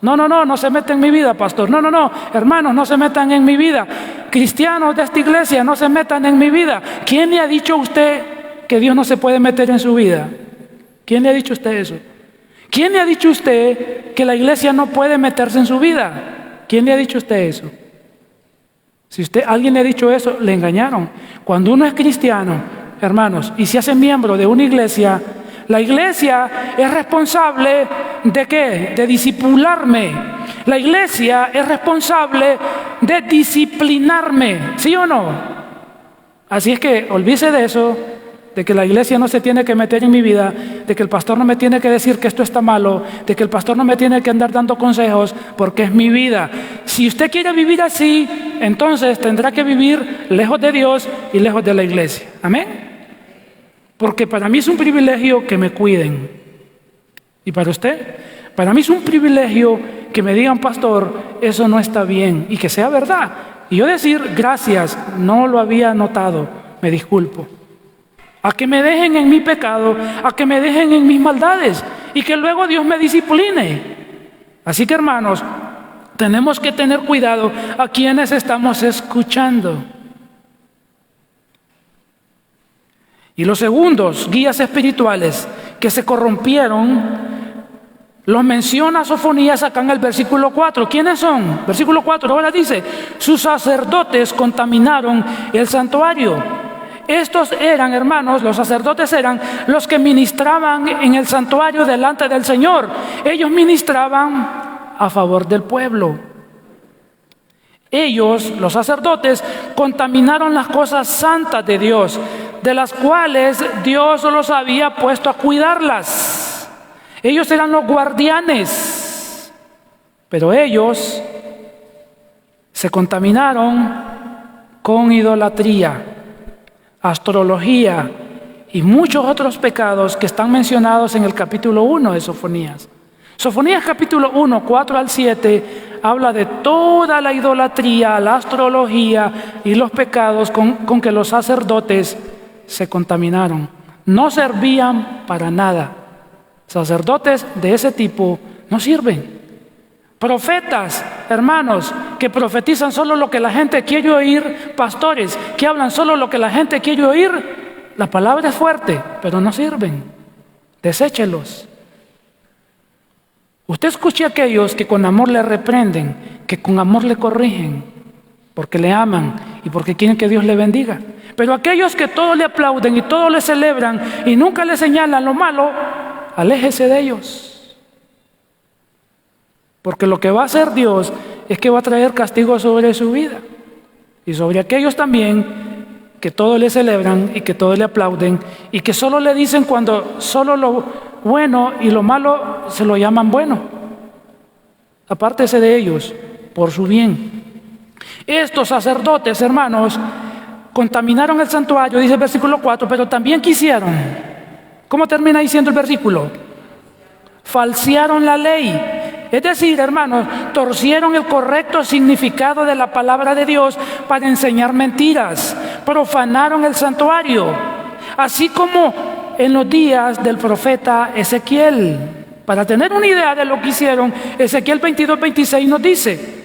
No se meta en mi vida, pastor. No, hermanos, no se metan en mi vida. Cristianos de esta iglesia, no se metan en mi vida. ¿Quién le ha dicho a usted que Dios no se puede meter en su vida? ¿Quién le ha dicho a usted eso? ¿Quién le ha dicho a usted que la iglesia no puede meterse en su vida? ¿Quién le ha dicho a usted eso? Si alguien le ha dicho eso, le engañaron. Cuando uno es cristiano, hermanos, y se hace miembro de una iglesia, la iglesia es responsable ¿de qué? De discipularme. La iglesia es responsable de disciplinarme, ¿sí o no? Así es que olvídese de eso, de que la iglesia no se tiene que meter en mi vida, de que el pastor no me tiene que decir que esto está malo, de que el pastor no me tiene que andar dando consejos, porque es mi vida. Si usted quiere vivir así, entonces tendrá que vivir lejos de Dios y lejos de la iglesia. Amén. Porque para mí es un privilegio que me cuiden. ¿Y para usted? Para mí es un privilegio que me digan, pastor, eso no está bien, y que sea verdad. Y yo decir, gracias, no lo había notado, me disculpo. A que me dejen en mi pecado, a que me dejen en mis maldades, y que luego Dios me discipline. Así que, hermanos, tenemos que tener cuidado a quienes estamos escuchando. Y los segundos guías espirituales que se corrompieron, los menciona Sofonías acá en el versículo 4. ¿Quiénes son? Versículo 4 ahora dice, sus sacerdotes contaminaron el santuario. Estos eran, hermanos, los sacerdotes eran los que ministraban en el santuario delante del Señor. Ellos ministraban a favor del pueblo. Ellos, los sacerdotes, contaminaron las cosas santas de Dios, de las cuales Dios los había puesto a cuidarlas. Ellos eran los guardianes, pero ellos se contaminaron con idolatría, astrología y muchos otros pecados que están mencionados en el capítulo 1 de Sofonías. Sofonías capítulo 1, 4 al 7 habla de toda la idolatría, la astrología y los pecados con que los sacerdotes se contaminaron. No servían para nada. Sacerdotes de ese tipo no sirven. Profetas, hermanos, que profetizan solo lo que la gente quiere oír, pastores que hablan solo lo que la gente quiere oír, la palabra es fuerte, pero no sirven. Deséchelos. Usted escuche a aquellos que con amor le reprenden, que con amor le corrigen, porque le aman y porque quieren que Dios le bendiga. Pero aquellos que todo le aplauden y todo le celebran y nunca le señalan lo malo, aléjese de ellos. Porque lo que va a hacer Dios es que va a traer castigo sobre su vida y sobre aquellos también que todo le celebran y que todo le aplauden y que solo le dicen cuando solo lo bueno y lo malo se lo llaman bueno. Apártese de ellos por su bien. Estos sacerdotes, hermanos, contaminaron el santuario, dice el versículo 4, pero también quisieron. ¿Cómo termina diciendo el versículo? Falsearon la ley. Es decir, hermanos, torcieron el correcto significado de la palabra de Dios para enseñar mentiras. Profanaron el santuario, así como en los días del profeta Ezequiel. Para tener una idea de lo que hicieron, Ezequiel 22:26 nos dice,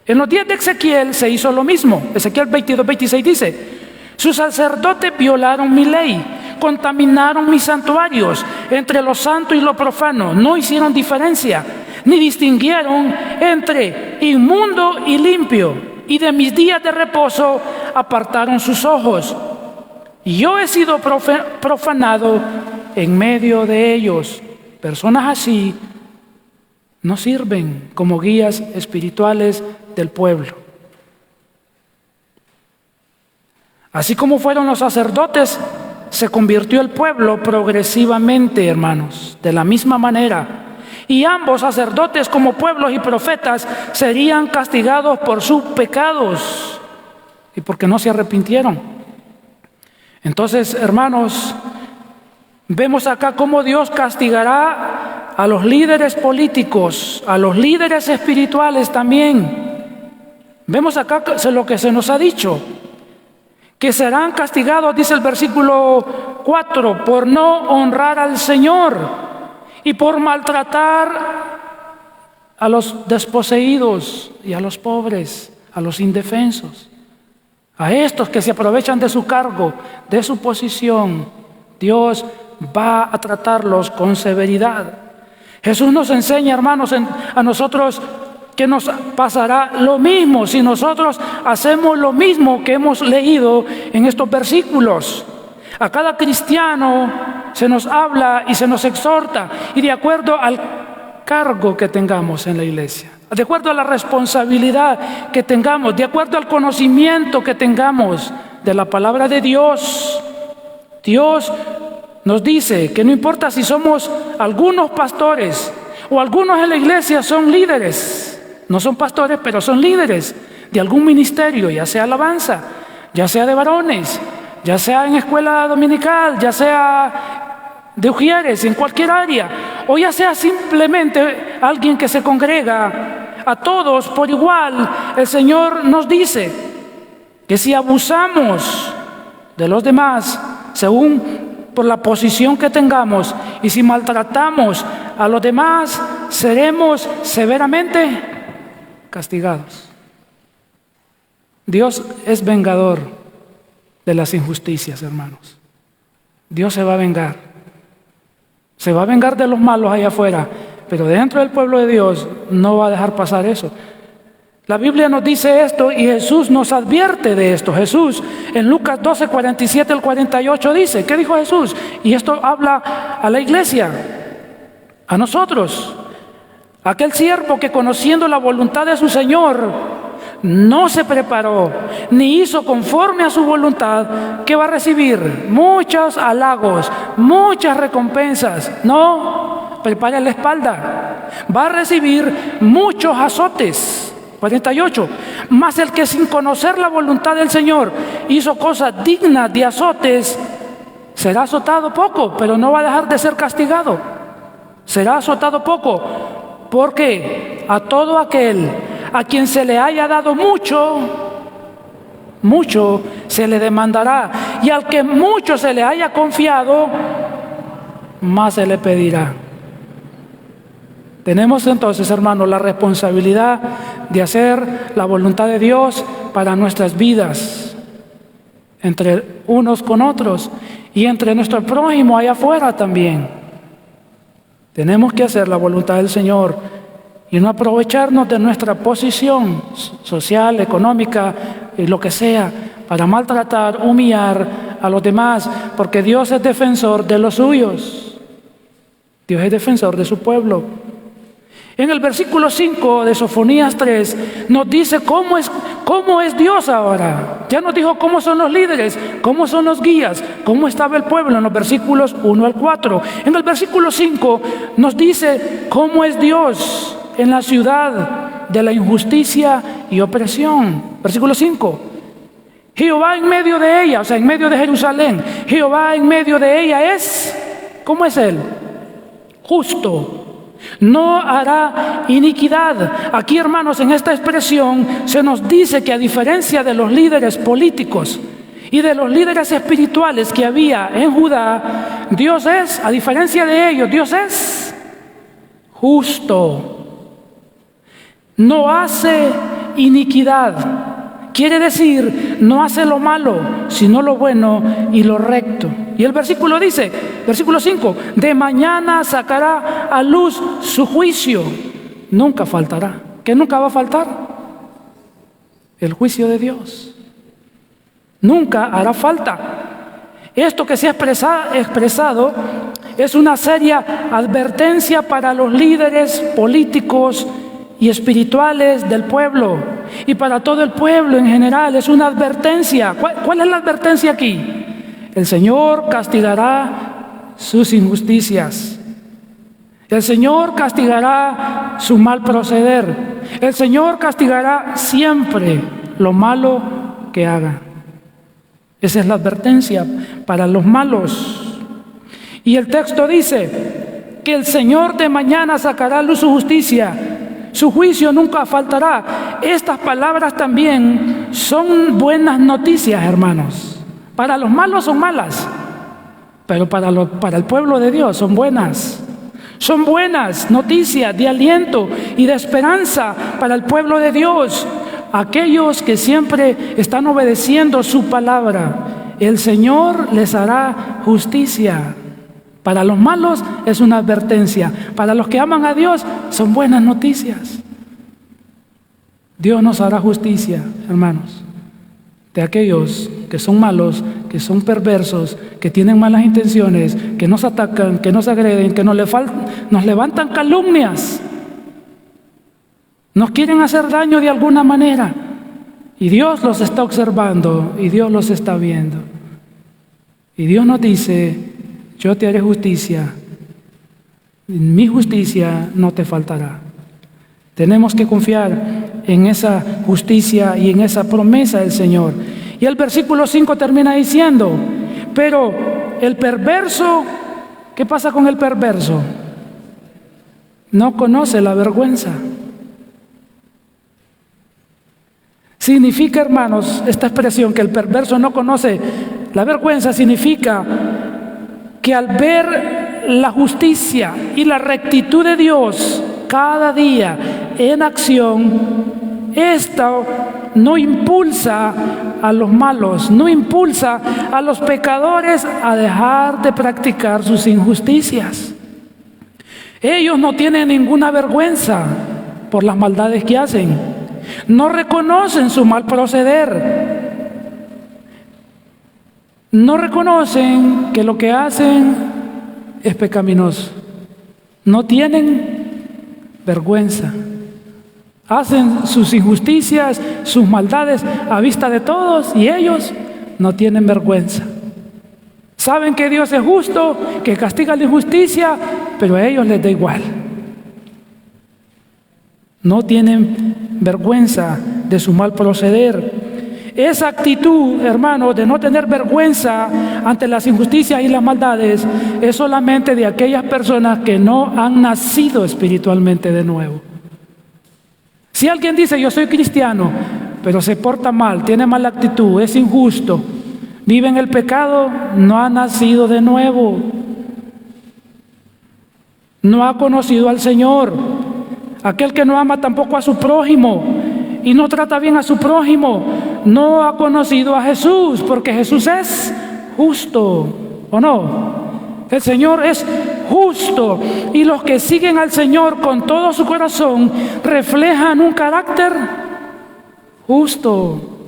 en los días de Ezequiel se hizo lo mismo. Ezequiel 22:26 dice, sus sacerdotes violaron mi ley, contaminaron mis santuarios, entre lo santo y lo profano, no hicieron diferencia, ni distinguieron entre inmundo y limpio, y de mis días de reposo apartaron sus ojos. Y yo he sido profanado en medio de ellos. Personas así no sirven como guías espirituales del pueblo. Así como fueron los sacerdotes, se convirtió el pueblo progresivamente, hermanos, de la misma manera. Y ambos, sacerdotes como pueblos y profetas, serían castigados por sus pecados y porque no se arrepintieron. Entonces, hermanos, vemos acá cómo Dios castigará a los líderes políticos, a los líderes espirituales también. Vemos acá lo que se nos ha dicho, que serán castigados, dice el versículo 4, por no honrar al Señor y por maltratar a los desposeídos y a los pobres, a los indefensos, a estos que se aprovechan de su cargo, de su posición. Dios va a tratarlos con severidad. Jesús nos enseña, hermanos, a nosotros que nos pasará lo mismo si nosotros hacemos lo mismo que hemos leído en estos versículos. A cada cristiano se nos habla y se nos exhorta, y de acuerdo al cargo que tengamos en la iglesia, de acuerdo a la responsabilidad que tengamos, de acuerdo al conocimiento que tengamos de la palabra de Dios. Dios nos dice que no importa si somos algunos pastores o algunos en la iglesia son líderes. No son pastores, pero son líderes de algún ministerio, ya sea alabanza, ya sea de varones, ya sea en escuela dominical, ya sea de ujieres, en cualquier área, o ya sea simplemente alguien que se congrega. A todos por igual, el Señor nos dice que si abusamos de los demás, según por la posición que tengamos, y si maltratamos a los demás, seremos severamente castigados. Dios es vengador de las injusticias, hermanos. Dios se va a vengar. Se va a vengar de los malos allá afuera, pero dentro del pueblo de Dios no va a dejar pasar eso. La Biblia nos dice esto y Jesús nos advierte de esto. Jesús en Lucas 12, 47 al 48 dice, ¿qué dijo Jesús? Y esto habla a la iglesia, a nosotros. Aquel siervo que conociendo la voluntad de su Señor no se preparó ni hizo conforme a su voluntad, ¿qué va a recibir? Muchos halagos, muchas recompensas. No, prepare la espalda. Va a recibir muchos azotes. 48. Mas el que sin conocer la voluntad del Señor hizo cosas dignas de azotes, será azotado poco, pero no va a dejar de ser castigado. Será azotado poco, porque a todo aquel a quien se le haya dado mucho, mucho se le demandará, y al que mucho se le haya confiado, más se le pedirá. Tenemos entonces, hermanos, la responsabilidad de hacer la voluntad de Dios para nuestras vidas, entre unos con otros y entre nuestro prójimo allá afuera también. Tenemos que hacer la voluntad del Señor y no aprovecharnos de nuestra posición social, económica y lo que sea para maltratar, humillar a los demás, porque Dios es defensor de los suyos. Dios es defensor de su pueblo. En el versículo 5 de Sofonías 3 nos dice cómo es Dios ahora. Ya nos dijo cómo son los líderes, cómo son los guías, cómo estaba el pueblo en los versículos 1 al 4. En el versículo 5 nos dice cómo es Dios en la ciudad de la injusticia y opresión. Versículo 5. Jehová en medio de ella, o sea, en medio de Jerusalén, Jehová en medio de ella es, ¿cómo es Él? Justo. No hará iniquidad. Aquí, hermanos, en esta expresión se nos dice que a diferencia de los líderes políticos y de los líderes espirituales que había en Judá, Dios es, a diferencia de ellos, Dios es justo. No hace iniquidad. Quiere decir, no hace lo malo, sino lo bueno y lo recto. Y el versículo dice, versículo 5, de mañana sacará a luz su juicio. Nunca faltará. ¿Qué nunca va a faltar? El juicio de Dios. Nunca hará falta. Esto que se ha expresado es una seria advertencia para los líderes políticos y espirituales del pueblo y para todo el pueblo en general. Es una advertencia. ¿Cuál es la advertencia aquí? El Señor castigará sus injusticias. El Señor castigará su mal proceder. El Señor castigará siempre lo malo que haga. Esa es la advertencia para los malos. Y el texto dice que el Señor de mañana sacará a luz su justicia. Su juicio nunca faltará. Estas palabras también son buenas noticias, hermanos. Para los malos son malas, pero para el pueblo de Dios son buenas. Son buenas noticias de aliento y de esperanza para el pueblo de Dios. Aquellos que siempre están obedeciendo su palabra, el Señor les hará justicia. Para los malos es una advertencia. Para los que aman a Dios son buenas noticias. Dios nos hará justicia, hermanos, de aquellos que son malos, que son perversos, que tienen malas intenciones, que nos atacan, que nos agreden, que nos levantan calumnias, nos quieren hacer daño de alguna manera. Y Dios los está observando y Dios los está viendo. Y Dios nos dice: yo te haré justicia, mi justicia no te faltará. Tenemos que confiar en esa justicia y en esa promesa del Señor. Y el versículo 5 termina diciendo: pero el perverso, ¿qué pasa con el perverso? No conoce la vergüenza. Significa, hermanos, esta expresión que el perverso no conoce la vergüenza, significa que al ver la justicia y la rectitud de Dios cada día en acción, esto no impulsa a los malos, no impulsa a los pecadores a dejar de practicar sus injusticias. Ellos no tienen ninguna vergüenza por las maldades que hacen. No reconocen su mal proceder. No reconocen que lo que hacen es pecaminoso. No tienen vergüenza. Hacen sus injusticias, sus maldades a vista de todos y ellos no tienen vergüenza. Saben que Dios es justo, que castiga la injusticia, pero a ellos les da igual. No tienen vergüenza de su mal proceder. Esa actitud, hermano, de no tener vergüenza ante las injusticias y las maldades es solamente de aquellas personas que no han nacido espiritualmente de nuevo. Si alguien dice: yo soy cristiano, pero se porta mal, tiene mala actitud, es injusto, vive en el pecado, no ha nacido de nuevo, no ha conocido al Señor. Aquel que no ama tampoco a su prójimo y no trata bien a su prójimo, no ha conocido a Jesús, porque Jesús es justo, ¿o no? El Señor es justo y los que siguen al Señor con todo su corazón reflejan un carácter justo.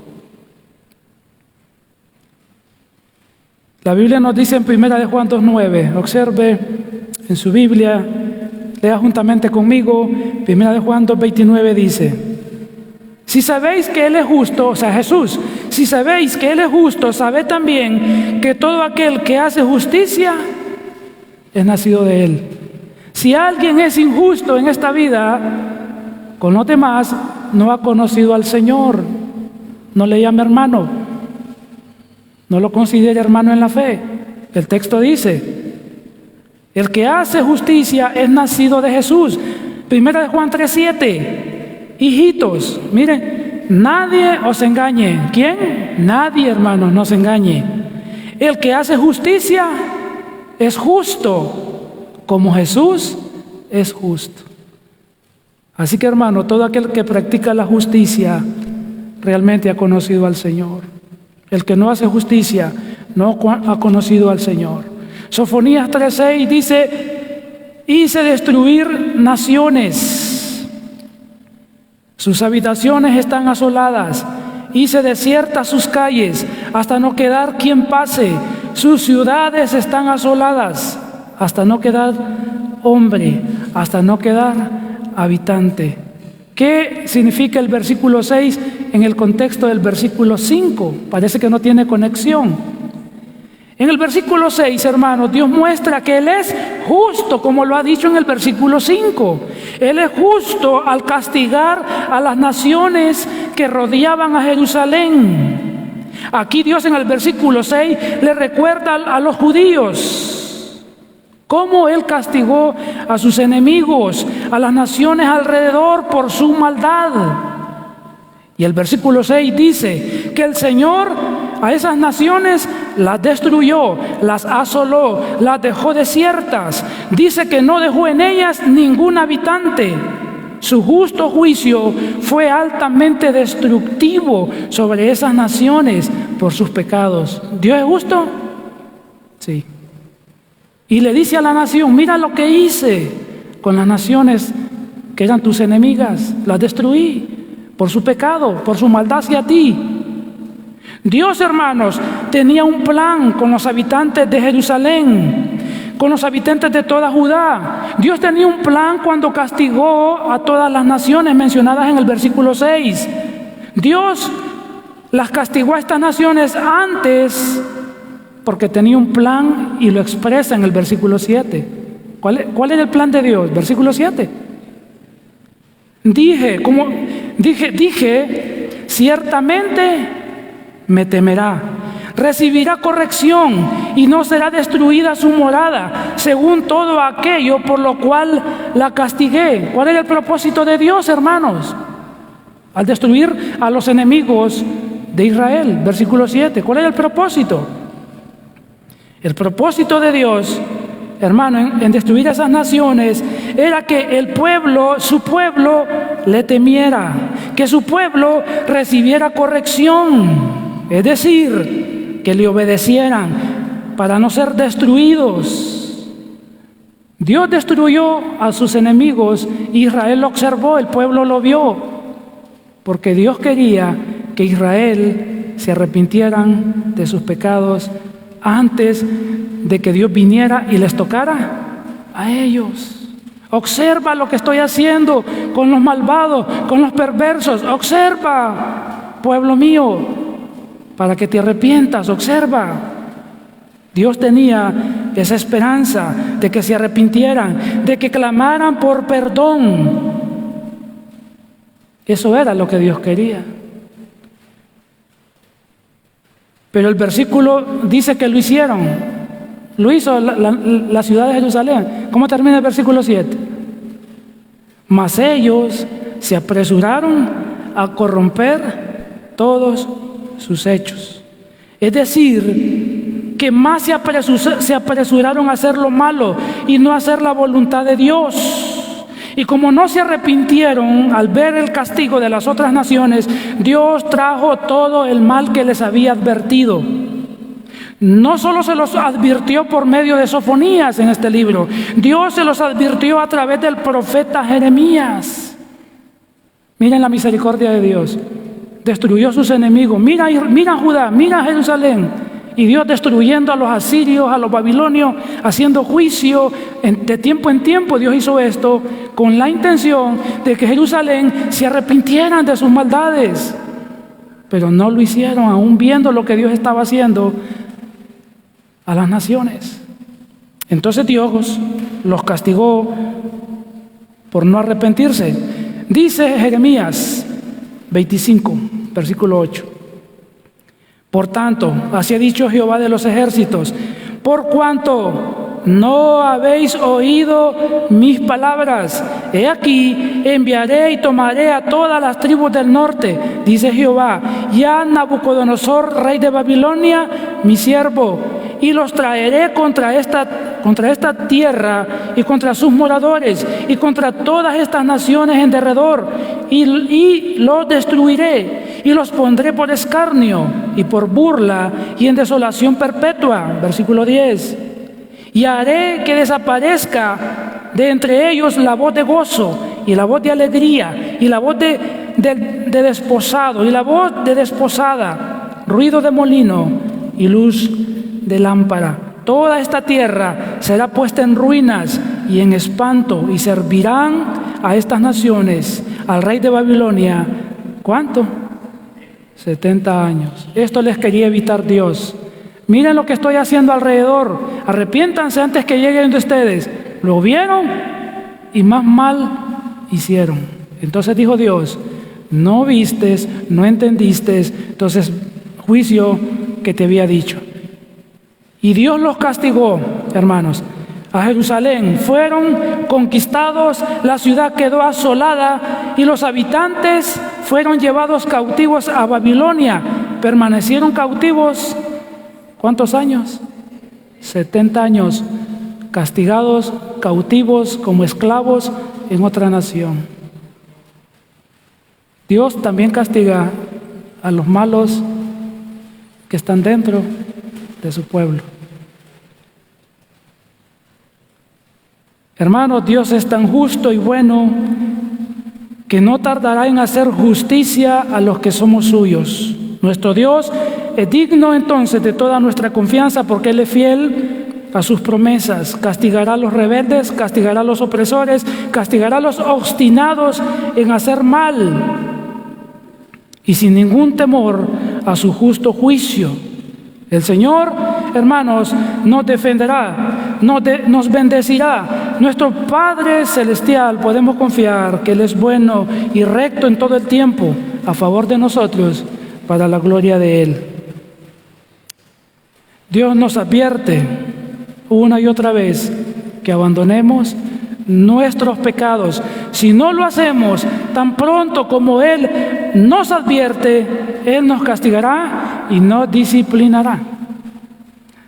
La Biblia nos dice en 1 Juan 2:9, observe en su Biblia, lea juntamente conmigo, 1 Juan 2:29 dice: si sabéis que Él es justo, o sea Jesús, si sabéis que Él es justo, sabed también que todo aquel que hace justicia es nacido de Él. Si alguien es injusto en esta vida con los demás, no ha conocido al Señor. No le llame hermano, no lo considere hermano en la fe. El texto dice: el que hace justicia es nacido de Jesús. 1 Juan 3:7. Hijitos, miren, nadie os engañe. ¿Quién? Nadie, hermanos, nos engañe. El que hace justicia es justo, como Jesús es justo. Así que, hermano, todo aquel que practica la justicia realmente ha conocido al Señor. El que no hace justicia no ha conocido al Señor. Sofonías 3:6 dice: hice destruir naciones, sus habitaciones están asoladas, hice desiertas sus calles hasta no quedar quien pase, sus ciudades están asoladas hasta no quedar hombre, hasta no quedar habitante. ¿Qué significa el versículo 6 en el contexto del versículo 5? Parece que no tiene conexión. En el versículo 6, hermanos, Dios muestra que Él es justo, como lo ha dicho en el versículo 5. Él es justo al castigar a las naciones que rodeaban a Jerusalén. Aquí Dios en el versículo 6 le recuerda a los judíos cómo Él castigó a sus enemigos, a las naciones alrededor por su maldad. Y el versículo 6 dice que el Señor a esas naciones las destruyó, las asoló, las dejó desiertas. Dice que no dejó en ellas ningún habitante. Su justo juicio fue altamente destructivo sobre esas naciones por sus pecados. ¿Dios es justo? Sí. Y le dice a la nación: mira lo que hice con las naciones que eran tus enemigas, las destruí por su pecado, por su maldad hacia ti. Dios, hermanos, tenía un plan con los habitantes de Jerusalén, con los habitantes de toda Judá. Dios tenía un plan cuando castigó a todas las naciones mencionadas en el versículo 6. Dios las castigó a estas naciones antes porque tenía un plan y lo expresa en el versículo 7. ¿Cuál era el plan de Dios? Versículo 7. Dije, ciertamente me temerá, recibirá corrección y no será destruida su morada, según todo aquello por lo cual la castigué. ¿Cuál era el propósito de Dios, hermanos? Al destruir a los enemigos de Israel, versículo 7. ¿Cuál era el propósito? El propósito de Dios, hermano, en destruir a esas naciones, era que el pueblo, su pueblo, le temiera, que su pueblo recibiera corrección. Es decir, que le obedecieran para no ser destruidos. Dios destruyó a sus enemigos, Israel lo observó, el pueblo lo vio, porque Dios quería que Israel se arrepintieran de sus pecados antes de que Dios viniera y les tocara a ellos. Observa lo que estoy haciendo con los malvados, con los perversos. Observa, pueblo mío, para que te arrepientas. Observa. Dios tenía esa esperanza de que se arrepintieran, de que clamaran por perdón. Eso era lo que Dios quería. Pero el versículo dice que lo hicieron. Lo hizo la ciudad de Jerusalén. ¿Cómo termina el versículo 7? Mas ellos se apresuraron a corromper todos sus hechos. Es decir, que más se apresuraron a hacer lo malo y no a hacer la voluntad de Dios. Y como no se arrepintieron al ver el castigo de las otras naciones, Dios trajo todo el mal que les había advertido. No solo se los advirtió por medio de Sofonías en este libro, Dios se los advirtió a través del profeta Jeremías. Miren la misericordia de Dios. Destruyó a sus enemigos. Mira Judá, mira Jerusalén. Y Dios destruyendo a los asirios, a los babilonios, haciendo juicio de tiempo en tiempo. Dios hizo esto con la intención de que Jerusalén se arrepintieran de sus maldades. Pero no lo hicieron, aún viendo lo que Dios estaba haciendo a las naciones. Entonces Dios los castigó por no arrepentirse. Dice Jeremías 25, versículo 8. Por tanto, así ha dicho Jehová de los ejércitos, por cuanto no habéis oído mis palabras, he aquí enviaré y tomaré a todas las tribus del norte, dice Jehová, y a Nabucodonosor, rey de Babilonia, mi siervo, y los traeré contra esta tierra y contra sus moradores y contra todas estas naciones en derredor, y los destruiré y los pondré por escarnio y por burla y en desolación perpetua. Versículo 10. Y haré que desaparezca de entre ellos la voz de gozo y la voz de alegría y la voz de desposado y la voz de desposada, ruido de molino y luz de lámpara. Toda esta tierra será puesta en ruinas y en espanto, y servirán a estas naciones, al rey de Babilonia, ¿cuánto? 70 años. Esto les quería evitar Dios. Miren lo que estoy haciendo alrededor. Arrepiéntanse antes que lleguen de ustedes. Lo vieron y más mal hicieron. Entonces dijo Dios, no vistes, no entendiste, entonces juicio que te había dicho. Y Dios los castigó, hermanos, a Jerusalén. Fueron conquistados, la ciudad quedó asolada y los habitantes fueron llevados cautivos a Babilonia. Permanecieron cautivos, ¿cuántos años? 70 años, castigados, cautivos, como esclavos en otra nación. Dios también castiga a los malos que están dentro de su pueblo. Hermanos, Dios es tan justo y bueno que no tardará en hacer justicia a los que somos suyos. Nuestro Dios es digno entonces de toda nuestra confianza porque Él es fiel a sus promesas. Castigará a los rebeldes, castigará a los opresores, castigará a los obstinados en hacer mal y sin ningún temor a su justo juicio. El Señor, hermanos, nos defenderá, nos bendecirá. Nuestro Padre Celestial, podemos confiar que Él es bueno y recto en todo el tiempo a favor de nosotros para la gloria de Él. Dios nos advierte una y otra vez que abandonemos nuestros pecados. Si no lo hacemos tan pronto como Él nos advierte, Él nos castigará y nos disciplinará.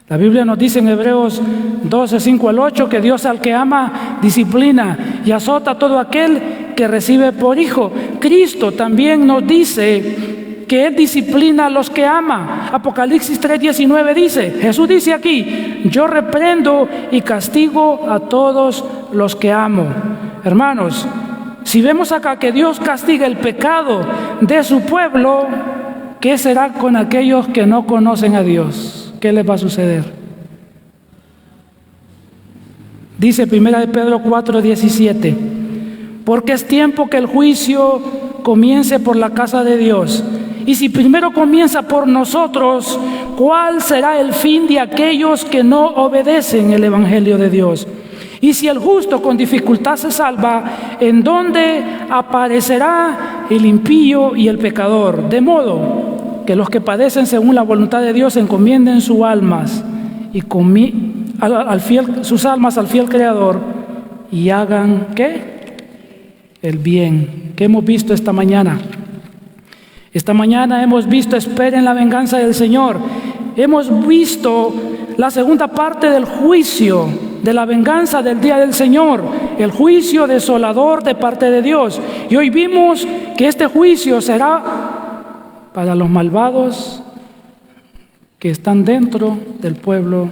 La Biblia nos dice en Hebreos 12, 5 al 8 que Dios al que ama disciplina y azota a todo aquel que recibe por hijo. Cristo también nos dice que Él disciplina a los que ama. Apocalipsis 3:19 dice, Jesús dice aquí, yo reprendo y castigo a todos los que amo. Hermanos, si vemos acá que Dios castiga el pecado de su pueblo, ¿qué será con aquellos que no conocen a Dios? ¿Qué les va a suceder? Dice 1 Pedro 4:17, porque es tiempo que el juicio comience por la casa de Dios. Y si primero comienza por nosotros, ¿cuál será el fin de aquellos que no obedecen el Evangelio de Dios? Y si el justo con dificultad se salva, ¿en dónde aparecerá el impío y el pecador? De modo que los que padecen según la voluntad de Dios encomienden sus almas y sus almas al fiel Creador y hagan ¿qué? El bien. ¿Qué hemos visto esta mañana? Esta mañana hemos visto, esperen la venganza del Señor. Hemos visto la segunda parte del juicio, de la venganza del día del Señor, el juicio desolador de parte de Dios. Y hoy vimos que este juicio será para los malvados que están dentro del pueblo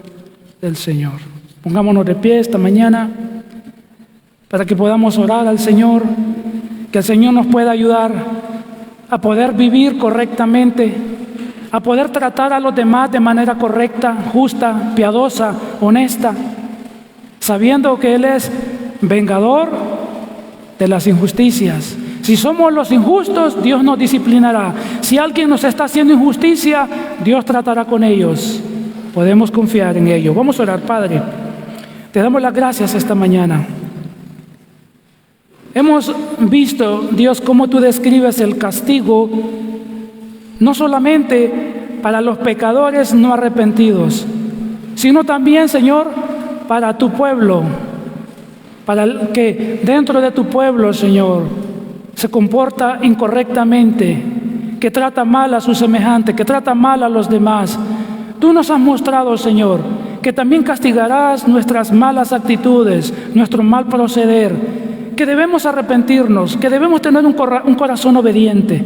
del Señor. Pongámonos de pie esta mañana para que podamos orar al Señor, que el Señor nos pueda ayudar a poder vivir correctamente, a poder tratar a los demás de manera correcta, justa, piadosa, honesta, sabiendo que Él es vengador de las injusticias. Si somos los injustos, Dios nos disciplinará. Si alguien nos está haciendo injusticia, Dios tratará con ellos. Podemos confiar en ello. Vamos a orar. Padre, te damos las gracias esta mañana. Hemos visto, Dios, cómo tú describes el castigo, no solamente para los pecadores no arrepentidos, sino también, Señor, para tu pueblo, para el que dentro de tu pueblo, Señor, se comporta incorrectamente, que trata mal a su semejante, que trata mal a los demás. Tú nos has mostrado, Señor, que también castigarás nuestras malas actitudes, nuestro mal proceder, que debemos arrepentirnos, que debemos tener un corazón obediente,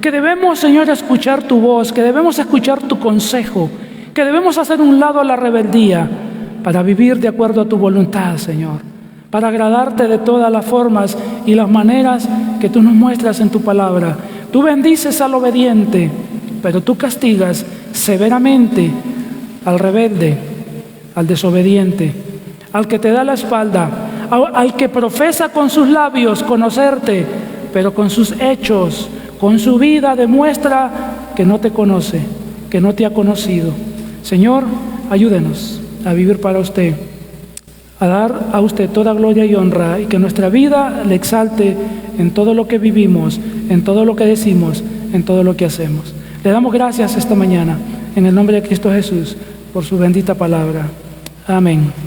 que debemos, Señor, escuchar tu voz, que debemos escuchar tu consejo, que debemos hacer un lado la rebeldía para vivir de acuerdo a tu voluntad, Señor, para agradarte de todas las formas y las maneras que tú nos muestras en tu palabra. Tú bendices al obediente, pero tú castigas severamente al rebelde, al desobediente, al que te da la espalda, al que profesa con sus labios conocerte, pero con sus hechos, con su vida demuestra que no te conoce, que no te ha conocido. Señor, ayúdenos a vivir para usted, a dar a usted toda gloria y honra, y que nuestra vida le exalte en todo lo que vivimos, en todo lo que decimos, en todo lo que hacemos. Le damos gracias esta mañana, en el nombre de Cristo Jesús, por su bendita palabra. Amén.